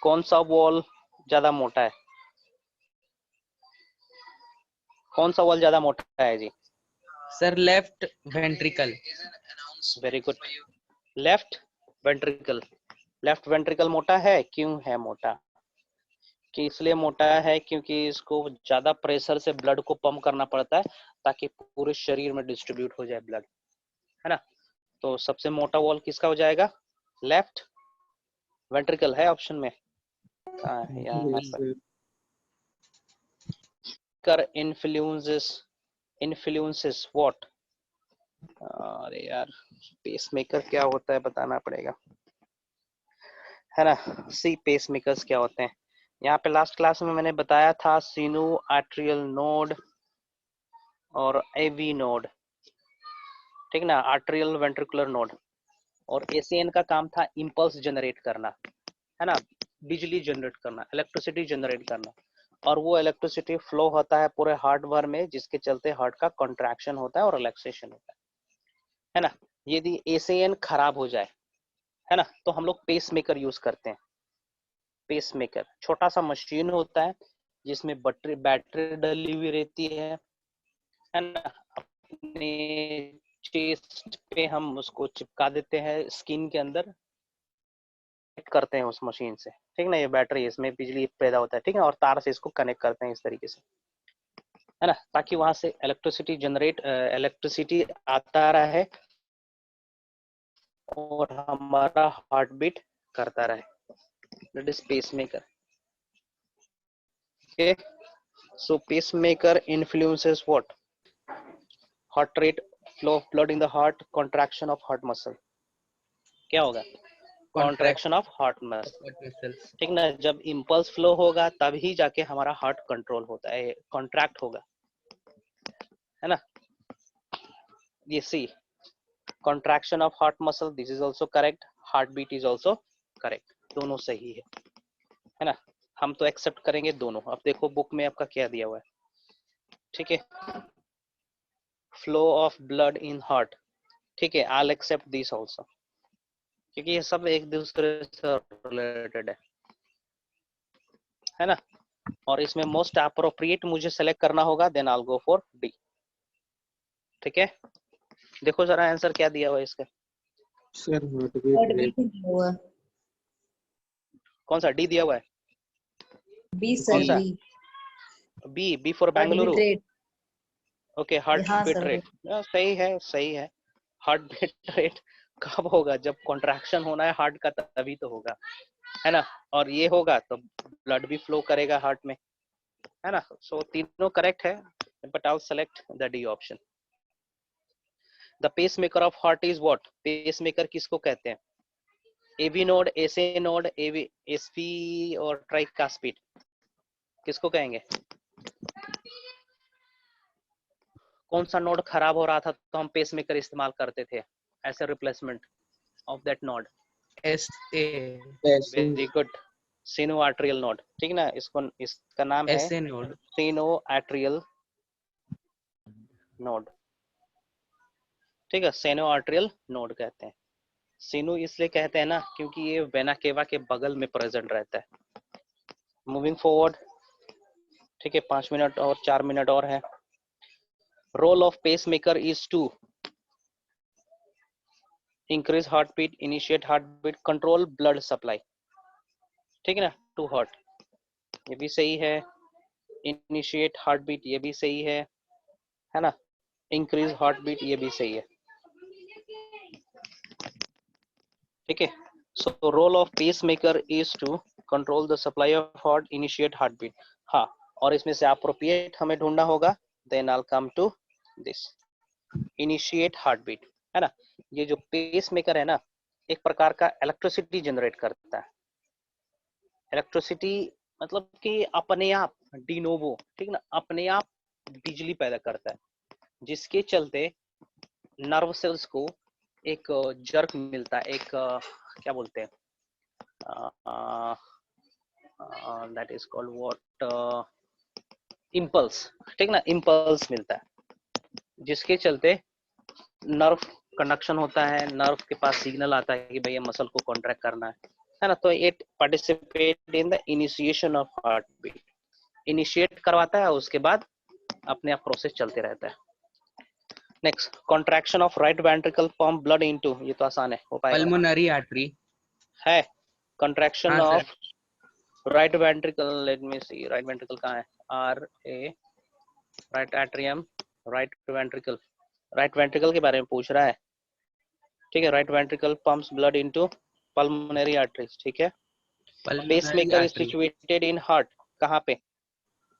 कौन सा वॉल ज्यादा मोटा है? कौन सा वॉल ज्यादा मोटा है जी? Sir left ventricle. Very good, left ventricle. Left ventricle मोटा है, क्यों है मोटा? कि इसलिए मोटा है क्योंकि इसको ज्यादा प्रेशर से ब्लड को पंप करना पड़ता है ताकि पूरे शरीर में डिस्ट्रीब्यूट हो जाए ब्लड, है ना। तो सबसे मोटा वॉल किसका हो जाएगा? लेफ्ट वेंट्रिकल है ऑप्शन में। कहाँ है? यहाँ यस पर। सर। कर इन्फ्लुएंसेस व्हाट? अरे यार, पेसमेकर क्या होता है बताना पड़ेगा, है ना। सी पेसमेकर्स क्या होते हैं? यहाँ पे लास्ट क्लास में मैंने बताया था सीनो आर्ट्रियल नोड और एवी नोड, ठीक ना, आर्ट्रियल वेंट्रिकुलर नोड। और एसीएन का काम था इंपल्स जनरेट करना, है ना, बिजली जनरेट करना, इलेक्ट्रिसिटी जनरेट करना। और वो इलेक्ट्रिसिटी फ्लो होता है पूरे हार्ट भर में, जिसके चलते हार्ट का कॉन्ट्रैक्शन होता है और रिलैक्सेशन होता है ना। यदि एसीएन खराब हो जाए, है ना, तो हम लोग पेस मेकर यूज करते हैं। पेसमेकर छोटा सा मशीन होता है जिसमें बैटरी डली हुई रहती है ना। अपने चेस्ट पे हम उसको चिपका देते हैं स्किन के अंदर, करते हैं उस मशीन से, ठीक ना। ये बैटरी, इसमें बिजली पैदा होता है, ठीक है, और तार से इसको कनेक्ट करते हैं इस तरीके से, है ना, ताकि वहां से इलेक्ट्रिसिटी आता रहे और हमारा हार्ट बीट करता रहे। That is pacemaker. Okay, so pacemaker influences what? Heart rate, flow of blood in the heart, contraction of heart muscle. क्या होगा? Contraction of heart muscle, vessels. ठीक ना। जब इम्पल्स फ्लो होगा तभी जाके हमारा हार्ट कंट्रोल होता है, कॉन्ट्रैक्ट होगा, है ना। ये see contraction of heart muscle, this is also correct. Heart beat is also correct, दोनों सही है ना। हम तो एक्सेप्ट करेंगे दोनों। अब देखो बुक में आपका क्या दिया हुआ है, ठीक है। Flow of blood in heart, ठीक है, I will accept this also, क्योंकि ये सब एक दूसरे से रिलेटेड है ना। और इसमें मोस्ट अप्रोप्रिएट मुझे सेलेक्ट करना होगा, then I will go for D, ठीक है। देखो जरा आंसर क्या दिया हुआ है इसका। Sir, heart Heart beat rate. beat नहीं हुआ। कौन सा डी दिया हुआ है? बी कौन सर सा? B. B for heart Bengaluru. Beat rate. Okay, heart हाँ बीट सर। रेट सही है, सही है। हार्ट बीट रेट कब होगा? जब कॉन्ट्रैक्शन होना है हार्ट का, तभी तो होगा, है ना। और ये होगा तो ब्लड भी फ्लो करेगा हार्ट में, है ना। सो तीनों करेक्ट है, but I will select the D option. The pacemaker of heart is what? Pacemaker किसको कहते हैं? एवी नोड, एसए नोड, एवी, एसपी और ट्राइकास्पिड, किसको कहेंगे? कौन सा नोड खराब हो रहा था तो हम पेसमेकर इस्तेमाल करते थे as a replacement of that node? SA. Very good, sino atrial node, ठीक ना। इसका नाम है SA node. Sino atrial node, ठीक है, सेनो आर्ट्रियल नोड कहते हैं। सीनो इसलिए कहते हैं ना क्योंकि ये वेना केवा के बगल में प्रेजेंट रहता है। मूविंग फॉरवर्ड, ठीक है, 5 मिनट और 4 मिनट और है। Role of pacemaker is to increase heart beat, initiate heart beat, control blood supply, ठीक है ना, टू हार्ट, ये भी सही है। इनिशिएट हार्ट बीट, ये भी सही है ना। इंक्रीज हार्ट बीट, ये भी सही है, ठीक है। So role of pacemaker is to control the supply of heart, initiate heart beat. हाँ, और इसमें से अप्रोप्रिएट हमें ढूंढना होगा, then I will come to this, initiate heart beat, है ना। ये जो पेसमेकर है ना, एक प्रकार का इलेक्ट्रिसिटी जनरेट करता है। इलेक्ट्रिसिटी मतलब कि अपने आप डिनोवो, ठीक ना, अपने आप बिजली पैदा करता है, जिसके चलते नर्व सेल्स को एक जर्क मिलता है, एक क्या बोलते हैं, that is called what, impulse, ठीक ना, इम्पल्स मिलता है, जिसके चलते नर्व कंडक्शन होता है, नर्व के पास सिग्नल आता है कि भैया मसल को कॉन्ट्रैक्ट करना है ना। तो it participate in the initiation of heart beat, initiate करवाता है, उसके बाद अपने आप प्रोसेस चलते रहता है। Next, contraction of right ventricle pump blood into, ये तो आसान है, हो पाएगा Pulmonary artery. है। कॉन्ट्रैक्शन हाँ of sir. Right ventricle, let me see, right ventricle कहाँ है? R A, right atrium, right ventricle, right ventricle के बारे में पूछ रहा है, ठीक है। Right ventricle pumps blood into pulmonary arteries, ठीक है। Pulmonary pacemaker is artery. Situated in heart, कहाँ पे?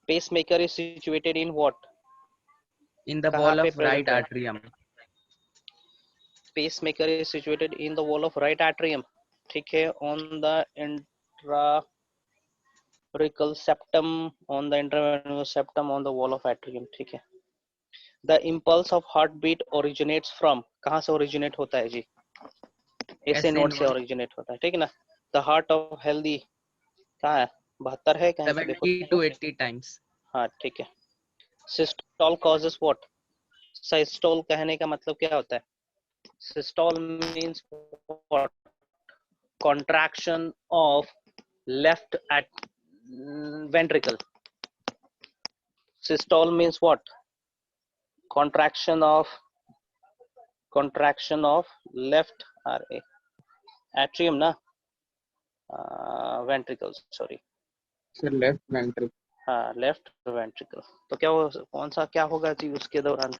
Pacemaker is situated in what? In the कहाँ wall पे of right प्रेजेंट है? atrium. Pacemaker is situated in the wall of right atrium, ठीक है, on the interauricular septum, on the intravenous septum, on the wall of atrium, ठीक है। The impulse of heart beat originates from, कहाँ से ओरिजिनेट होता है जी? ऐसे SA नोड से node. ओरिजिनेट होता है, ठीक है ना। द हार्ट ऑफ हेल्दी कहाँ है? 72 है कहीं से? देखो 70 to 80 times. हाँ, ठीक है। Systole causes what? सिस्टोल कहने का मतलब क्या होता है? Systole means what? Contraction of left at ventricle. Systole means what? Contraction of left atrium na, ventricle, sorry. Sir, left ventricle. हाँ, लेफ्ट वेंट्रिकल। तो क्या हो, कौन सा क्या होगा जी उसके दौरान?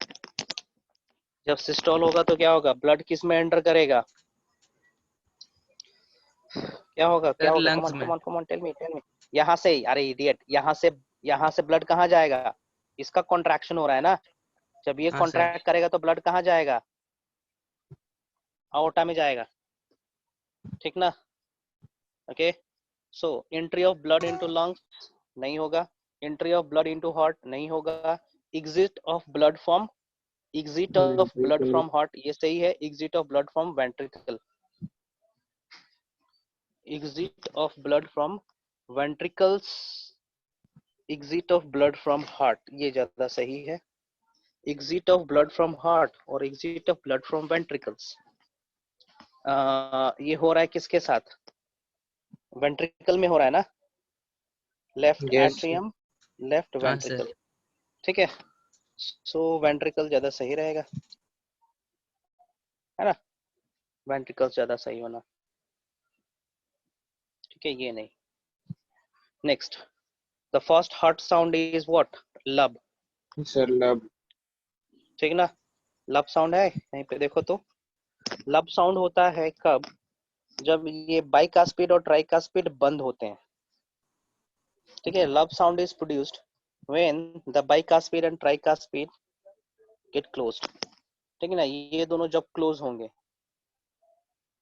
जब सिस्टोल होगा तो क्या होगा? ब्लड किस में एंटर करेगा? क्या होगा? क्या सर होगा? लंग्स कमान में। कमान कमान, टेल मी। यहाँ से, अरे इडियट, यहाँ से ब्लड कहाँ जाएगा? इसका कॉन्ट्रैक्शन हो रहा है ना, जब ये हाँ सर। कॉन्ट्रैक्ट करेगा तो ब्लड कहाँ जाएगा? aorta में जाएगा, ठीक ना? Okay, so entry of blood into lungs नहीं होगा, entry of blood into heart नहीं होगा, exit of blood from Ventricle. Heart, ये सही है। Exit of blood from ventricle, exit of blood from ventricles, exit of blood from heart, ये ज्यादा सही है। Exit of blood from heart और exit of blood from ventricles, ये हो रहा है किसके साथ? वेंट्रिकल में हो रहा है ना, left Yes, sir. Atrium, left हाँ वेंट्रिकल, सर। ठीक है। सो वेंट्रिकल ज्यादा सही रहेगा, है ना? वेंट्रिकल ज्यादा सही होना, ठीक है, ये नहीं। Next, the first heart sound is what? लब, Sir, love. ठीक ना? लब साउंड है, यहीं पे देखो तो। लब साउंड होता है कब? जब ये बाइकास्पिड और ट्राइकास्पिड बंद होते हैं, ठीक है। लब sound is produced when the bicuspid and tricuspid gate closed, ठीक है ना? ये दोनों जब क्लोज होंगे,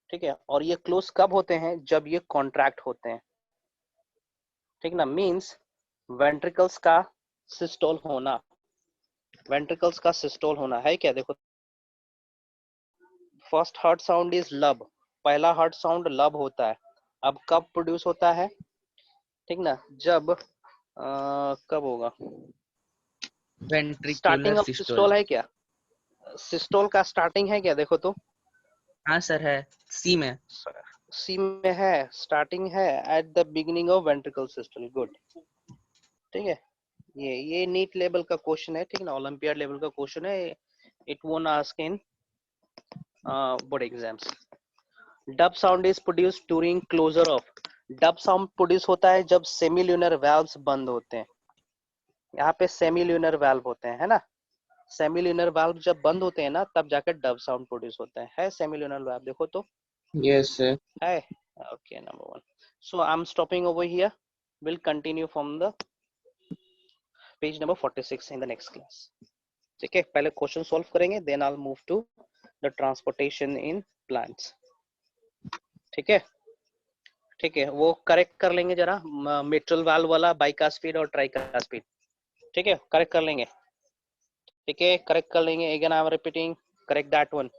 ठीक है। और ये क्लोज कब होते हैं? जब ये कॉन्ट्रैक्ट होते हैं, ठीक ना? मींस वेंट्रिकल्स का सिस्टोल होना, वेंट्रिकल्स का सिस्टोल होना है क्या? देखो, फर्स्ट हार्ट साउंड इज लब, पहला हार्ट साउंड लब होता है। अब कब प्रोड्यूस होता है, ठीक ना? जब कब होगा? Ventricular starting of systole. Systole है क्या? सिस्टोल का स्टार्टिंग है क्या? देखो तो, हाँ सर है, सी में। सी में है, स्टार्टिंग है at the beginning of ventricle systole, good, ठीक है। ये नीट लेवल का क्वेश्चन है, ठीक है ना? ओलंपियाड लेवल का क्वेश्चन है, it won't ask in board exams. Dub sound is produced during closure of, dub sound produce होता है जब सेमील्यूनर वाल्व्स बंद होते हैं। यहाँ पे सेमील्यूनर वाल्व होते हैं, है ना? सेमील्यूनर वाल्व जब बंद होते हैं ना, तब जाकर डब साउंड प्रोड्यूस होता है सेमील्यूनर वाल्व, देखो तो Yes, sir. है। Okay, number 1। So I am stopping over here, will continue from the page number 46 in the next class, ठीक है। पहले क्वेश्चन सॉल्व करेंगे, then I will move to the transportation in plants, ठीक है। ठीक है, वो करेक्ट कर लेंगे जरा, मिट्रल वाल्व वाला, बाइकास्पिड और ट्राइकास्पिड, ठीक है, करेक्ट कर लेंगे, ठीक है, करेक्ट कर लेंगे। Again I am repeating, correct that one,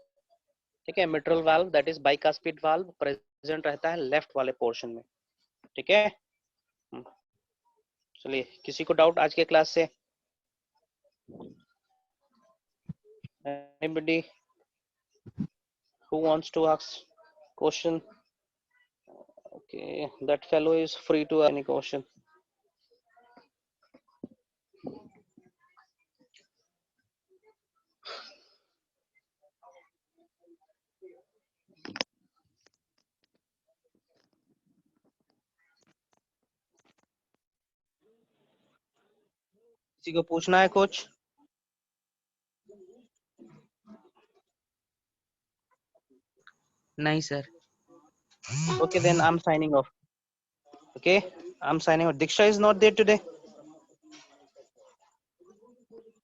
ठीक है। Mitral valve that is bicuspid valve present रहता है लेफ्ट वाले पोर्शन में, ठीक है। चलिए, किसी को डाउट आज के क्लास से? Anybody who wants to ask question? Okay, that fellow is free to ask any question. किसी को पूछना है कुछ? नहीं sir. Okay, then I'm signing off. Okay, I'm signing off. Diksha is not there today.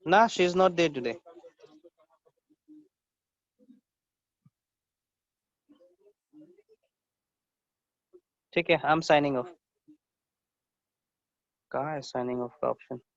Nah, she is not there today. ठीक है, I'm signing off. कहाँ है signing off का option?